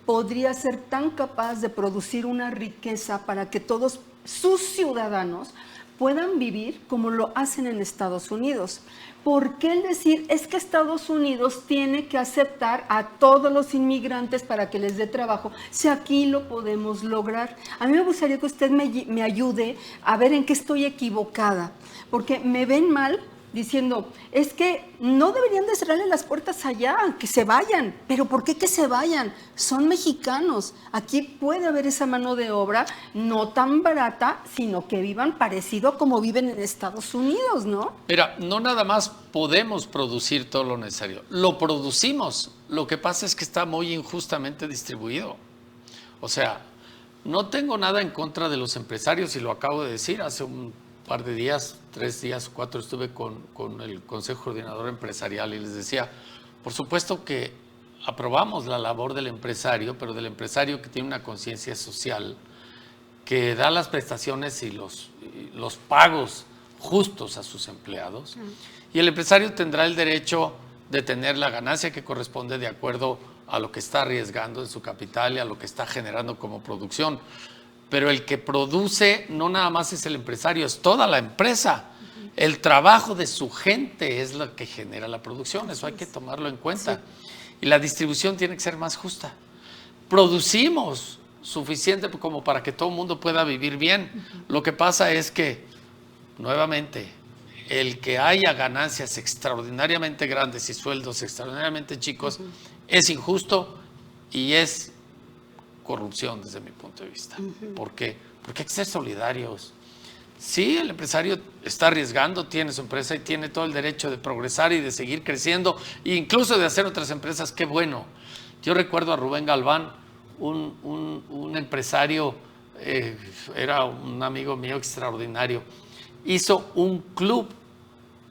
Podría ser tan capaz de producir una riqueza para que todos sus ciudadanos puedan vivir como lo hacen en Estados Unidos. ¿Por qué el decir es que Estados Unidos tiene que aceptar a todos los inmigrantes para que les dé trabajo, si aquí lo podemos lograr? A mí me gustaría que usted me ayude a ver en qué estoy equivocada, porque me ven mal diciendo, es que no deberían de cerrarle las puertas allá, que se vayan. ¿Pero por qué que se vayan? Son mexicanos. Aquí puede haber esa mano de obra no tan barata, sino que vivan parecido a como viven en Estados Unidos, ¿no? Mira, no nada más podemos producir todo lo necesario, lo producimos. Lo que pasa es que está muy injustamente distribuido. O sea, no tengo nada en contra de los empresarios, y lo acabo de decir hace un par de días, 3 días o 4, estuve con el Consejo Coordinador Empresarial y les decía, por supuesto que aprobamos la labor del empresario, pero del empresario que tiene una conciencia social, que da las prestaciones y los pagos justos a sus empleados. Y el empresario tendrá el derecho de tener la ganancia que corresponde de acuerdo a lo que está arriesgando en su capital y a lo que está generando como producción. Pero el que produce no nada más es el empresario, es toda la empresa. El trabajo de su gente es lo que genera la producción, eso hay que tomarlo en cuenta. Y la distribución tiene que ser más justa. Producimos suficiente como para que todo el mundo pueda vivir bien. Lo que pasa es que, nuevamente, el que haya ganancias extraordinariamente grandes y sueldos extraordinariamente chicos es injusto y es corrupción desde mi punto de vista. ¿Por qué? Porque hay que ser solidarios. Sí, el empresario está arriesgando, tiene su empresa y tiene todo el derecho de progresar y de seguir creciendo, e incluso de hacer otras empresas. ¡Qué bueno! Yo recuerdo a Rubén Galván, un empresario, era un amigo mío extraordinario. Hizo un club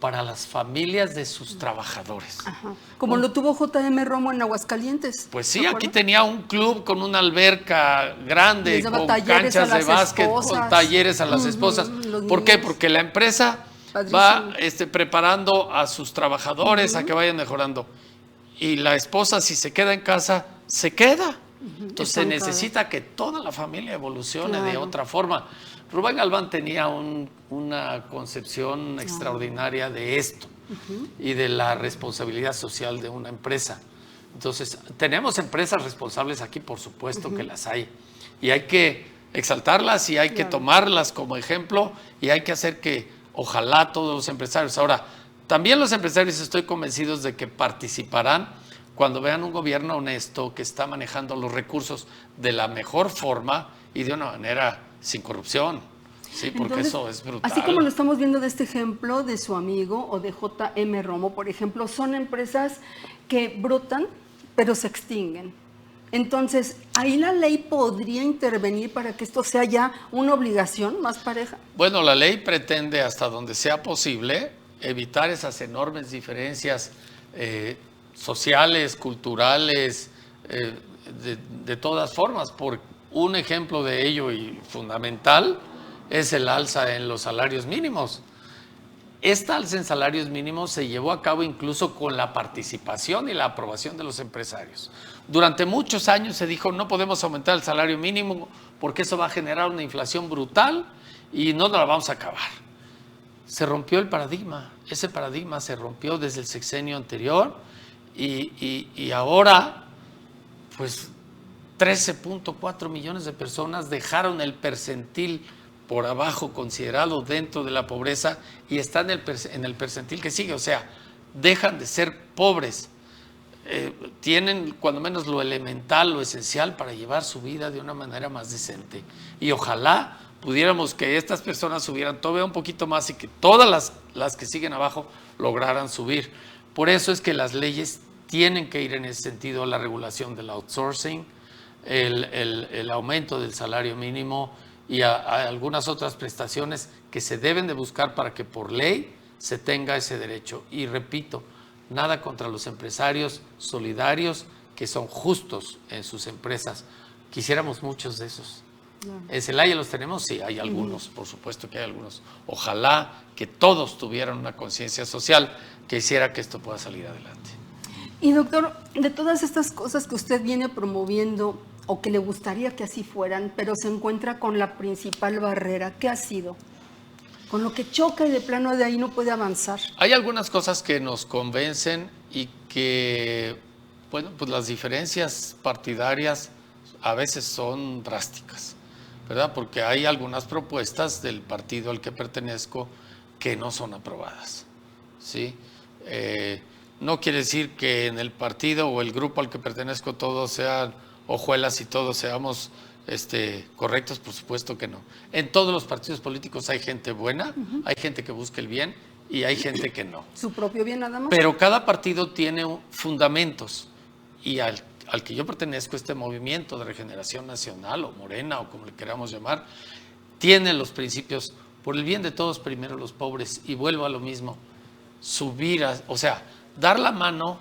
para las familias de sus trabajadores. Ajá. Como lo tuvo J.M. Romo en Aguascalientes. Pues sí, aquí tenía un club con una alberca grande, con canchas de básquet, con talleres a las esposas. ¿Por qué? Porque la empresa va preparando a sus trabajadores a que vayan mejorando. Y la esposa, si se queda en casa, se queda. Entonces se necesita que toda la familia evolucione de otra forma. Rubén Galván tenía una concepción extraordinaria de esto y de la responsabilidad social de una empresa. Entonces, tenemos empresas responsables aquí, por supuesto que las hay. Y hay que exaltarlas y hay que tomarlas como ejemplo y hay que hacer que, ojalá, todos los empresarios. Ahora, también los empresarios estoy convencidos de que participarán cuando vean un gobierno honesto que está manejando los recursos de la mejor forma y de una manera sin corrupción. Sí, porque entonces, eso es brutal. Así como lo estamos viendo de este ejemplo de su amigo o de J.M. Romo, por ejemplo, son empresas que brotan pero se extinguen. Entonces, ¿ahí la ley podría intervenir para que esto sea ya una obligación más pareja? Bueno, la ley pretende, hasta donde sea posible, evitar esas enormes diferencias sociales, culturales, de todas formas. Por un ejemplo de ello y fundamental es el alza en los salarios mínimos. Esta alza en salarios mínimos se llevó a cabo incluso con la participación y la aprobación de los empresarios. Durante muchos años se dijo no podemos aumentar el salario mínimo porque eso va a generar una inflación brutal y no nos la vamos a acabar. Se rompió el paradigma, ese paradigma se rompió desde el sexenio anterior y ahora pues 13.4 millones de personas dejaron el percentil por abajo considerado dentro de la pobreza y están en el percentil que sigue, o sea, dejan de ser pobres, tienen cuando menos lo elemental, lo esencial para llevar su vida de una manera más decente. Y ojalá pudiéramos que estas personas subieran todavía un poquito más y que todas las que siguen abajo lograran subir. Por eso es que las leyes tienen que ir en ese sentido, la regulación del outsourcing, el aumento del salario mínimo y a algunas otras prestaciones que se deben de buscar para que por ley se tenga ese derecho. Y repito, nada contra los empresarios solidarios que son justos en sus empresas. Quisiéramos muchos de esos. ¿En Celaya los tenemos? Sí, hay algunos, por supuesto que hay algunos. Ojalá que todos tuvieran una conciencia social que hiciera que esto pueda salir adelante. Y doctor, de todas estas cosas que usted viene promoviendo o que le gustaría que así fueran, pero se encuentra con la principal barrera, ¿qué ha sido? Con lo que choca y de plano de ahí no puede avanzar. Hay algunas cosas que nos convencen y que, bueno, pues las diferencias partidarias a veces son drásticas, ¿verdad? Porque hay algunas propuestas del partido al que pertenezco que no son aprobadas, ¿sí? No quiere decir que en el partido o el grupo al que pertenezco todos sean hojuelas y todos seamos correctos, por supuesto que no. En todos los partidos políticos hay gente buena, hay gente que busca el bien y hay gente que no. ¿Su propio bien nada más? Pero cada partido tiene fundamentos y al que yo pertenezco, este movimiento de regeneración nacional o Morena o como le queramos llamar, tiene los principios por el bien de todos, primero los pobres, y vuelvo a lo mismo, dar la mano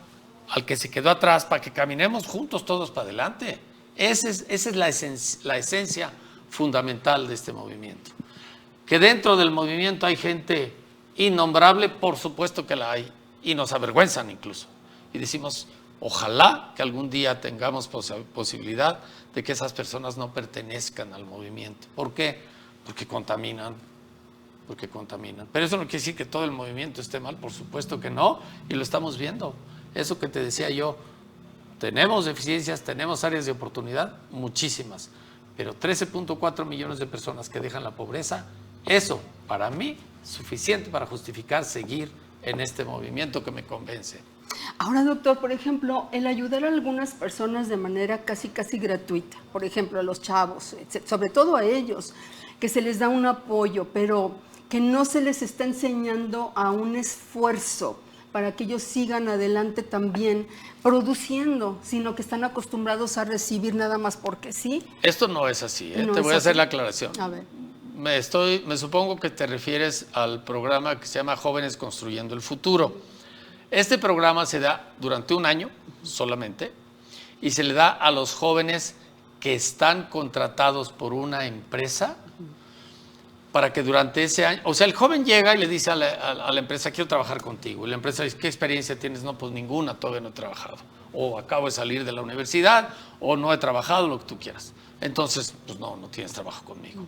al que se quedó atrás para que caminemos juntos todos para adelante. Esa es la esencia fundamental de este movimiento. Que dentro del movimiento hay gente innombrable, por supuesto que la hay, y nos avergüenzan incluso. Y decimos, ojalá que algún día tengamos posibilidad de que esas personas no pertenezcan al movimiento. ¿Por qué? Porque contaminan. Pero eso no quiere decir que todo el movimiento esté mal, por supuesto que no, y lo estamos viendo. Eso que te decía yo, tenemos deficiencias, tenemos áreas de oportunidad, muchísimas, pero 13.4 millones de personas que dejan la pobreza, eso para mí suficiente para justificar seguir en este movimiento que me convence. Ahora, doctor, por ejemplo, el ayudar a algunas personas de manera casi gratuita, por ejemplo, a los chavos, sobre todo a ellos, que se les da un apoyo, pero que no se les está enseñando a un esfuerzo para que ellos sigan adelante también produciendo, sino que están acostumbrados a recibir nada más porque sí. Esto no es así, No te es voy a hacer así. la aclaración. A ver. Me supongo que te refieres al programa que se llama Jóvenes Construyendo el Futuro. Este programa se da durante un año solamente y se le da a los jóvenes que están contratados por una empresa para que durante ese año, o sea, el joven llega y le dice a la empresa, quiero trabajar contigo. Y la empresa dice, ¿qué experiencia tienes? No, pues ninguna, todavía no he trabajado. O acabo de salir de la universidad, o no he trabajado, lo que tú quieras. Entonces, pues no tienes trabajo conmigo.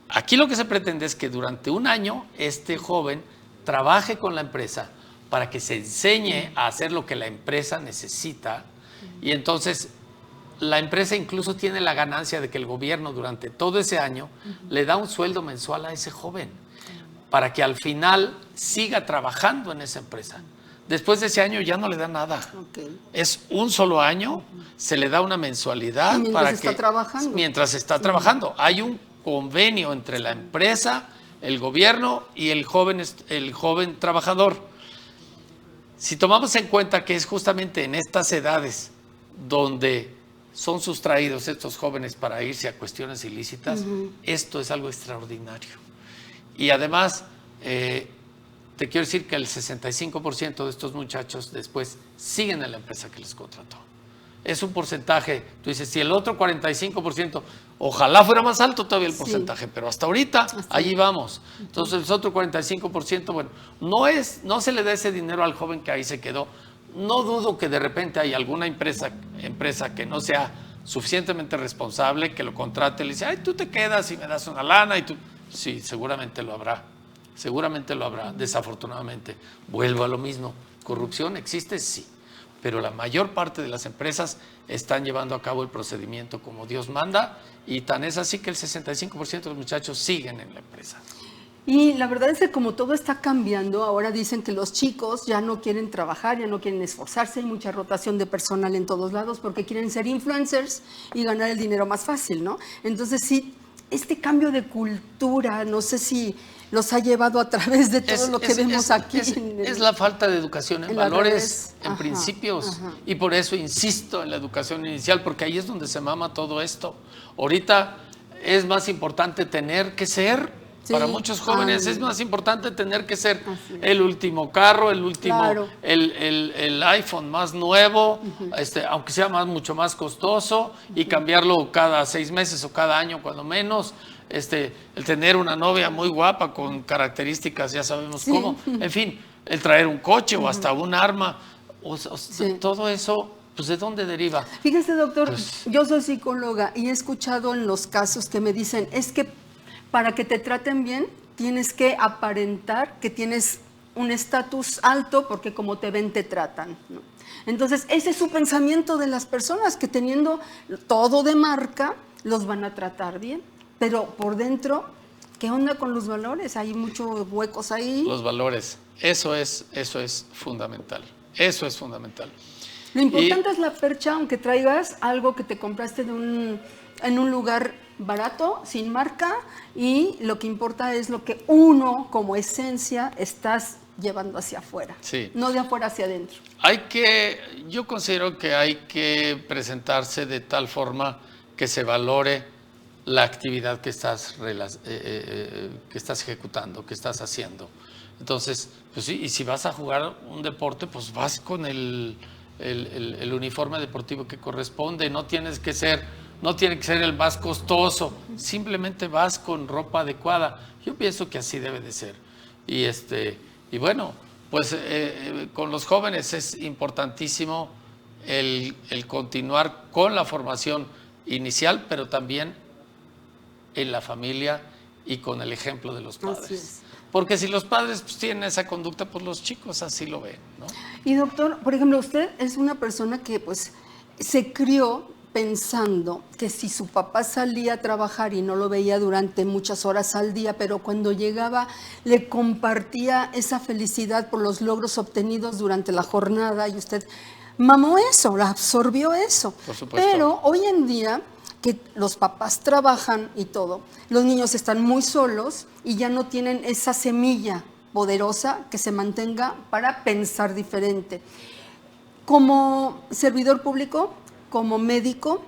Aquí lo que se pretende es que durante un año este joven trabaje con la empresa para que se enseñe a hacer lo que la empresa necesita y entonces la empresa incluso tiene la ganancia de que el gobierno durante todo ese año le da un sueldo mensual a ese joven para que al final siga trabajando en esa empresa. Después de ese año ya no le da nada. Okay. Es un solo año, se le da una mensualidad Y mientras para está que trabajando. mientras está trabajando. Hay un convenio entre la empresa, el gobierno y el joven trabajador. Si tomamos en cuenta que es justamente en estas edades donde son sustraídos estos jóvenes para irse a cuestiones ilícitas, esto es algo extraordinario. Y además, te quiero decir que el 65% de estos muchachos después siguen en la empresa que les contrató. Es un porcentaje, tú dices, si el otro 45%, ojalá fuera más alto todavía el porcentaje, pero hasta ahorita allí vamos. Entonces el otro 45%, bueno, no se le da ese dinero al joven que ahí se quedó. No dudo que de repente hay alguna empresa que no sea suficientemente responsable, que lo contrate, le dice, ay, tú te quedas y me das una lana y tú... Sí, seguramente lo habrá. Desafortunadamente. Vuelvo a lo mismo. ¿Corrupción existe? Sí. Pero la mayor parte de las empresas están llevando a cabo el procedimiento como Dios manda y tan es así que el 65% de los muchachos siguen en la empresa. Y la verdad es que como todo está cambiando, ahora dicen que los chicos ya no quieren trabajar, ya no quieren esforzarse, hay mucha rotación de personal en todos lados porque quieren ser influencers y ganar el dinero más fácil, ¿no? Entonces sí, este cambio de cultura, no sé si los ha llevado a través de todo lo que vemos aquí. Es la falta de educación en valores, en Ajá, principios. ajá. Y por eso insisto en la educación inicial, porque ahí es donde se mama todo esto. Ahorita es más importante tener que ser. Sí, Para muchos jóvenes es ándale. más importante tener que ser Así es. el último carro, el último, Claro. el iPhone más nuevo, aunque sea mucho más costoso, y cambiarlo cada 6 meses o cada año cuando menos. El tener una novia muy guapa con características, ya sabemos cómo. En fin, el traer un coche o hasta un arma. Sí. Todo eso, pues ¿de dónde deriva? Fíjese, doctor, Pues- yo soy psicóloga y he escuchado en los casos que me dicen, es que para que te traten bien, tienes que aparentar que tienes un estatus alto porque como te ven, te tratan, ¿no? Entonces, ese es su pensamiento de las personas, que teniendo todo de marca, los van a tratar bien. Pero por dentro, ¿qué onda con los valores? Hay muchos huecos ahí. Los valores. Eso es fundamental. Eso es fundamental. Lo importante es la percha, aunque traigas algo que te compraste en un lugar barato, sin marca, y lo que importa es lo que uno, como esencia, estás llevando hacia afuera. Sí. No de afuera hacia adentro. Yo considero que hay que presentarse de tal forma que se valore la actividad que estás ejecutando, que estás haciendo. Entonces, pues sí, y si vas a jugar un deporte, pues vas con el el uniforme deportivo que corresponde, no tiene que ser el más costoso, simplemente vas con ropa adecuada. Yo pienso que así debe de ser. Y bueno, pues con los jóvenes es importantísimo el continuar con la formación inicial, pero también en la familia y con el ejemplo de los padres. Porque si los padres pues, tienen esa conducta, pues los chicos así lo ven, ¿no? Y doctor, por ejemplo, usted es una persona que pues se crió pensando que si su papá salía a trabajar y no lo veía durante muchas horas al día, pero cuando llegaba le compartía esa felicidad por los logros obtenidos durante la jornada y usted mamó eso, absorbió eso. Por supuesto. Pero hoy en día que los papás trabajan y todo, los niños están muy solos y ya no tienen esa semilla poderosa que se mantenga para pensar diferente. Como servidor público, como médico,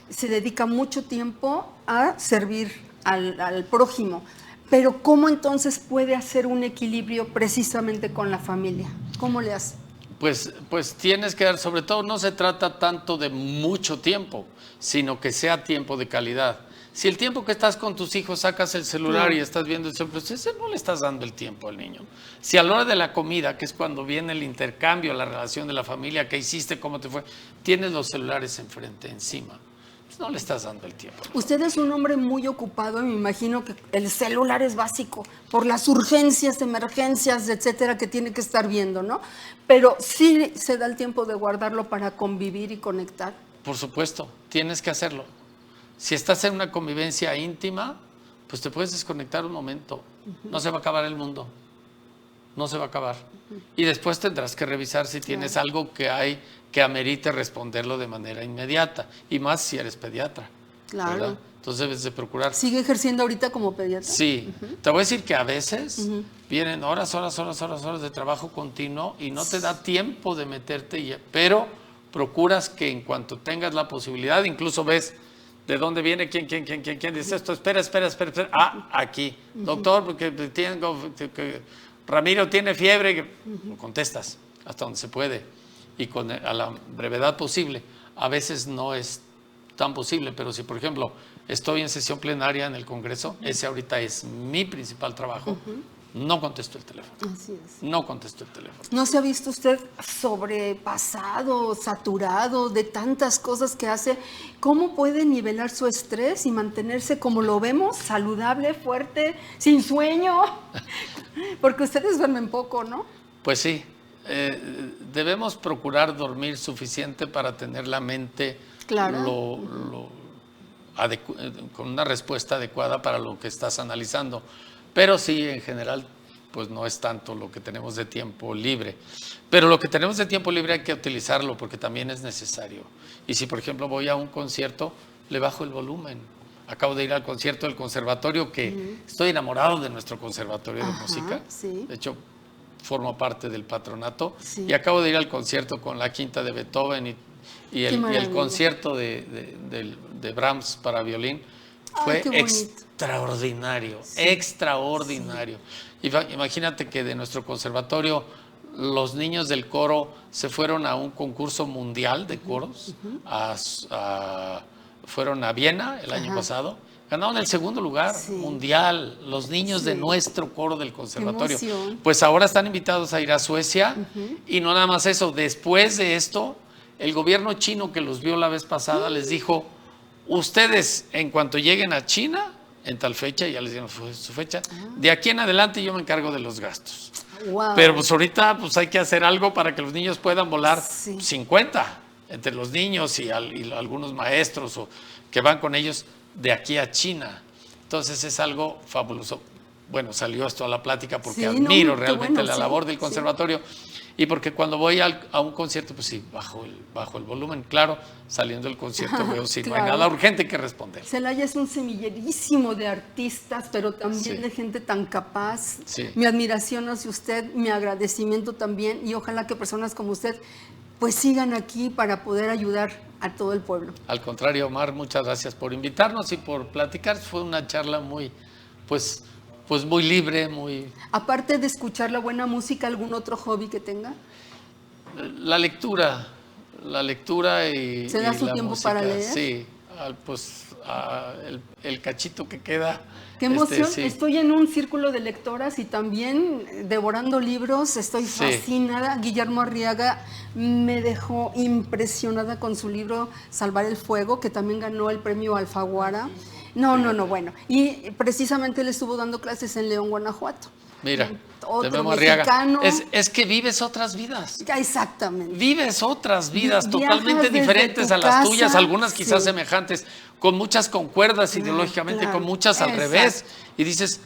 se dedica mucho tiempo a servir al prójimo. Pero ¿cómo entonces puede hacer un equilibrio precisamente con la familia? ¿Cómo le hace? Pues tienes que dar, sobre todo no se trata tanto de mucho tiempo, sino que sea tiempo de calidad. Si el tiempo que estás con tus hijos sacas el celular y estás viendo el celular, pues ese no le estás dando el tiempo al niño. Si a la hora de la comida, que es cuando viene el intercambio, la relación de la familia, qué hiciste, cómo te fue, tienes los celulares enfrente, encima, pues no le estás dando el tiempo. Usted es un hombre muy ocupado y me imagino que el celular es básico por las urgencias, emergencias, etcétera, que tiene que estar viendo, ¿no? Pero sí se da el tiempo de guardarlo para convivir y conectar. Por supuesto, tienes que hacerlo. Si estás en una convivencia íntima, pues te puedes desconectar un momento. No se va a acabar el mundo. No se va a acabar. Y después tendrás que revisar si tienes algo que amerite responderlo de manera inmediata. Y más si eres pediatra. Claro. ¿Verdad? Entonces debes de procurar. ¿Sigue ejerciendo ahorita como pediatra? Sí. Te voy a decir que a veces vienen horas de trabajo continuo y no te da tiempo de meterte, pero procuras que en cuanto tengas la posibilidad, incluso ves de dónde viene, quién dice esto, espera. Ah, aquí. Doctor, porque Ramiro tiene fiebre. Contestas hasta donde se puede y a la brevedad posible. A veces no es tan posible, pero si, por ejemplo, estoy en sesión plenaria en el Congreso, ese ahorita es mi principal trabajo, no contesto el teléfono. Así es. No contesto el teléfono. ¿No se ha visto usted sobrepasado, saturado de tantas cosas que hace? ¿Cómo puede nivelar su estrés y mantenerse como lo vemos, saludable, fuerte, sin sueño? Porque ustedes duermen poco, ¿no? Pues sí, debemos procurar dormir suficiente para tener la mente con una respuesta adecuada para lo que estás analizando. Pero sí, en general, pues no es tanto lo que tenemos de tiempo libre. Pero lo que tenemos de tiempo libre hay que utilizarlo porque también es necesario. Y si, por ejemplo, voy a un concierto, le bajo el volumen. Acabo de ir al concierto del conservatorio, que estoy enamorado de nuestro conservatorio de música. Sí. De hecho, formo parte del patronato. Sí. Y acabo de ir al concierto con la quinta de Beethoven y el concierto de Brahms para violín. Fue extraordinario, extraordinario. Imagínate que de nuestro conservatorio los niños del coro se fueron a un concurso mundial de coros, fueron a Viena el año pasado, ganaron el segundo lugar mundial, los niños de nuestro coro del conservatorio. Pues ahora están invitados a ir a Suecia y no nada más eso, después de esto, el gobierno chino que los vio la vez pasada les dijo: ustedes, en cuanto lleguen a China, en tal fecha, ya les dieron su fecha, de aquí en adelante yo me encargo de los gastos. Wow. Pero pues ahorita pues hay que hacer algo para que los niños puedan volar 50, entre los niños y algunos maestros que van con ellos de aquí a China. Entonces es algo fabuloso. Bueno, salió esto a la plática porque admiro realmente la labor del conservatorio. Y porque cuando voy a un concierto, pues sí, bajo el volumen, claro, saliendo del concierto veo si no hay nada urgente que responder. Celaya es un semillerísimo de artistas, pero también de gente tan capaz. Mi admiración hacia usted, mi agradecimiento también, y ojalá que personas como usted pues sigan aquí para poder ayudar a todo el pueblo. Al contrario, Omar, muchas gracias por invitarnos y por platicar. Fue una charla muy, pues muy libre, muy... Aparte de escuchar la buena música, ¿algún otro hobby que tenga? La lectura. la lectura y ¿Se da y su la tiempo música. para leer? Sí, el cachito que queda. Qué emoción, sí. estoy en un círculo de lectoras y también devorando libros, estoy Sí. fascinada. Guillermo Arriaga me dejó impresionada con su libro Salvar el Fuego, que también ganó el premio Alfaguara. No, bueno. Y precisamente él estuvo dando clases en León, Guanajuato. Mira, Otro de Memo Arriaga. mexicano. Es que vives otras vidas. Ya, exactamente. Vives otras vidas Viajas totalmente desde diferentes tu a las casa, tuyas, algunas quizás sí. semejantes, con muchas concuerdas ideológicamente, claro, con muchas al exacto. revés. Y dices,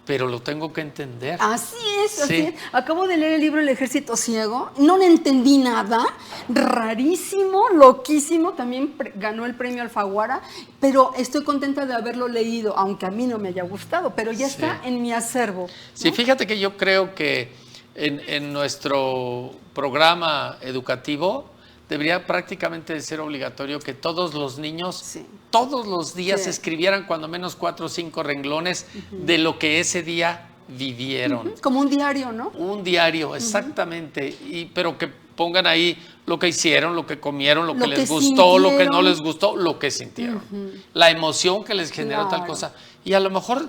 pero lo tengo que entender. Así es, así Sí. es. Acabo de leer el libro El Ejército Ciego, no le entendí nada, rarísimo, loquísimo, también ganó el premio Alfaguara, pero estoy contenta de haberlo leído, aunque a mí no me haya gustado, pero ya Sí. está en mi acervo. Sí, fíjate que yo creo que en nuestro programa educativo debería prácticamente de ser obligatorio que todos los niños, Sí. todos los días Sí. escribieran cuando menos 4 o 5 renglones de lo que ese día vivieron. Como un diario, ¿no? Un diario, exactamente. Pero que pongan ahí lo que hicieron, lo que comieron, lo que les gustó, lo que no sintieron. les gustó, lo que sintieron. La emoción que les generó tal Claro. cosa. Y a lo mejor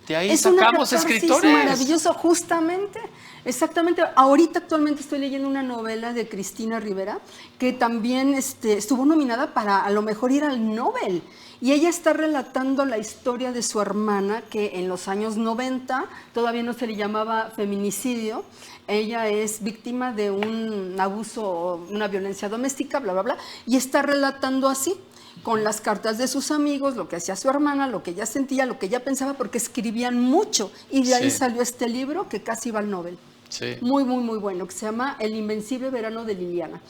de ahí Es una sacamos catarsis escritores. maravilloso, justamente, exactamente. Ahorita actualmente estoy leyendo una novela de Cristina Rivera que también estuvo nominada para a lo mejor ir al Nobel. Y ella está relatando la historia de su hermana que en los años 90 todavía no se le llamaba feminicidio. Ella es víctima de un abuso, una violencia doméstica, bla, bla, bla, y está relatando así, con las cartas de sus amigos, lo que hacía su hermana, lo que ella sentía, lo que ella pensaba, porque escribían mucho. Y de ahí Sí. salió este libro que casi va al Nobel. Sí. Muy, muy, muy bueno, que se llama El Invencible Verano de Liliana.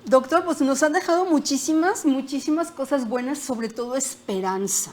Doctor, pues nos han dejado muchísimas cosas buenas, sobre todo esperanza.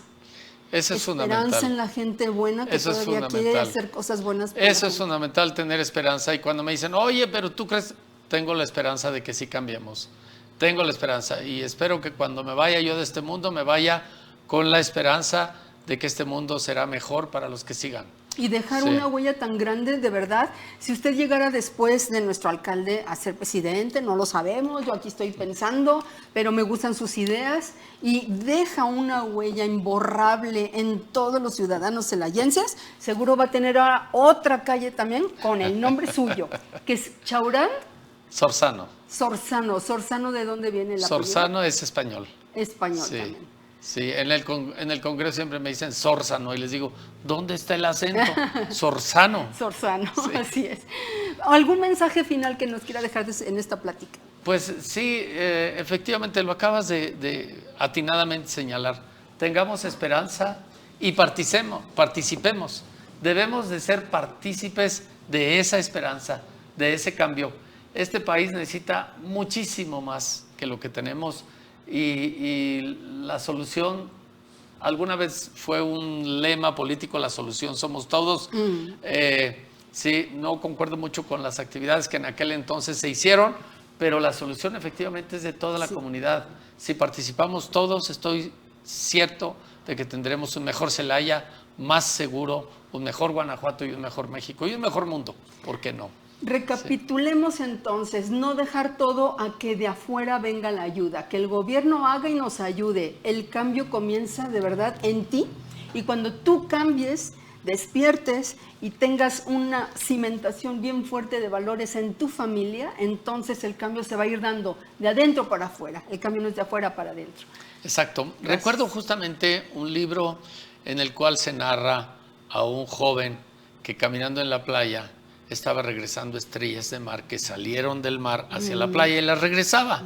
Eso es Esperanza en fundamental. la gente buena que Eso es todavía quiere fundamental. hacer cosas buenas. por la Eso es gente. fundamental, tener esperanza. Y cuando me dicen, oye, pero tú crees, tengo la esperanza de que sí cambiemos. Tengo la esperanza. Y espero que cuando me vaya yo de este mundo, me vaya con la esperanza de que este mundo será mejor para los que sigan. Y dejar Sí. una huella tan grande, de verdad. Si usted llegara después de nuestro alcalde a ser presidente, no lo sabemos, yo aquí estoy pensando, pero me gustan sus ideas y deja una huella imborrable en todos los ciudadanos celayenses, seguro va a tener otra calle también con el nombre suyo, que es Chaurán Sorzano. Sorzano. ¿Sorzano de dónde viene el apellido? Sorzano es español. Español Sí. también. Sí, en el Congreso siempre me dicen Sorzano y les digo, ¿dónde está el acento? Sorzano. Sorzano, así es. ¿Algún mensaje final que nos quiera dejar en esta plática? Pues sí, efectivamente lo acabas de atinadamente señalar. Tengamos esperanza y participemos. Debemos de ser partícipes de esa esperanza, de ese cambio. Este país necesita muchísimo más que lo que tenemos y la solución, alguna vez fue un lema político, la solución somos todos. Sí, no concuerdo mucho con las actividades que en aquel entonces se hicieron, pero la solución efectivamente es de toda la comunidad. Si participamos todos, estoy cierto de que tendremos un mejor Celaya, más seguro, un mejor Guanajuato y un mejor México y un mejor mundo. ¿Por qué no? Recapitulemos entonces, no dejar todo a que de afuera venga la ayuda, que el gobierno haga y nos ayude. El cambio comienza de verdad en ti y cuando tú cambies, despiertes y tengas una cimentación bien fuerte de valores en tu familia, entonces el cambio se va a ir dando de adentro para afuera. El cambio no es de afuera para adentro. Exacto. Gracias. Recuerdo justamente un libro en el cual se narra a un joven que caminando en la playa estaba regresando estrellas de mar que salieron del mar hacia la playa y las regresaba.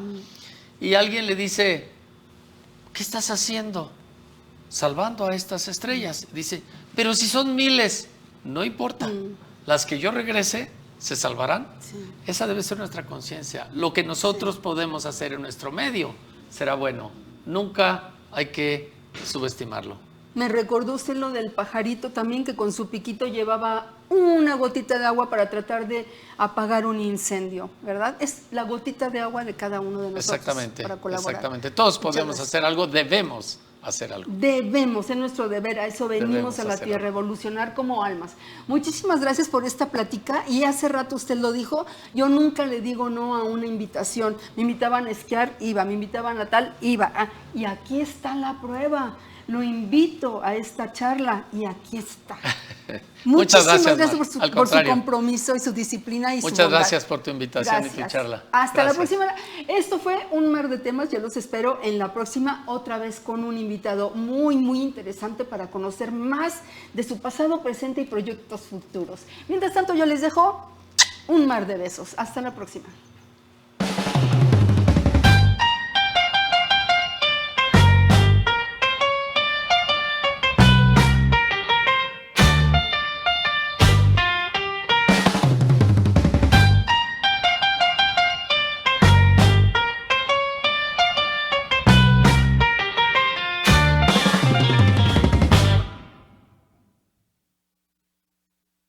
Y alguien le dice, ¿qué estás haciendo? Salvando a estas estrellas. Dice, pero si son miles, no importa. Las que yo regrese se salvarán. Sí. Esa debe ser nuestra conciencia. Lo que nosotros podemos hacer en nuestro medio será bueno. Nunca hay que subestimarlo. Me recordó usted lo del pajarito también, que con su piquito llevaba una gotita de agua para tratar de apagar un incendio, ¿verdad? Es la gotita de agua de cada uno de nosotros. Exactamente, para colaborar. exactamente. Todos Muchas podemos gracias. hacer algo, debemos hacer algo. Debemos, es nuestro deber, a eso venimos Debemos a la hacer tierra, algo. evolucionar como almas. Muchísimas gracias por esta plática y hace rato usted lo dijo, yo nunca le digo no a una invitación. Me invitaban a esquiar, iba, me invitaban a tal, iba. Y aquí está la prueba. Lo invito a esta charla y aquí está. Muchas gracias, Muchísimas Mar. por Al su contrario. compromiso y su disciplina y su Muchas bondad. gracias por tu invitación y tu Gracias. charla. Hasta la Gracias. próxima. Esto fue un mar de temas. Yo los espero en la próxima, otra vez con un invitado muy, muy interesante para conocer más de su pasado, presente y proyectos futuros. Mientras tanto, yo les dejo un mar de besos. Hasta la próxima.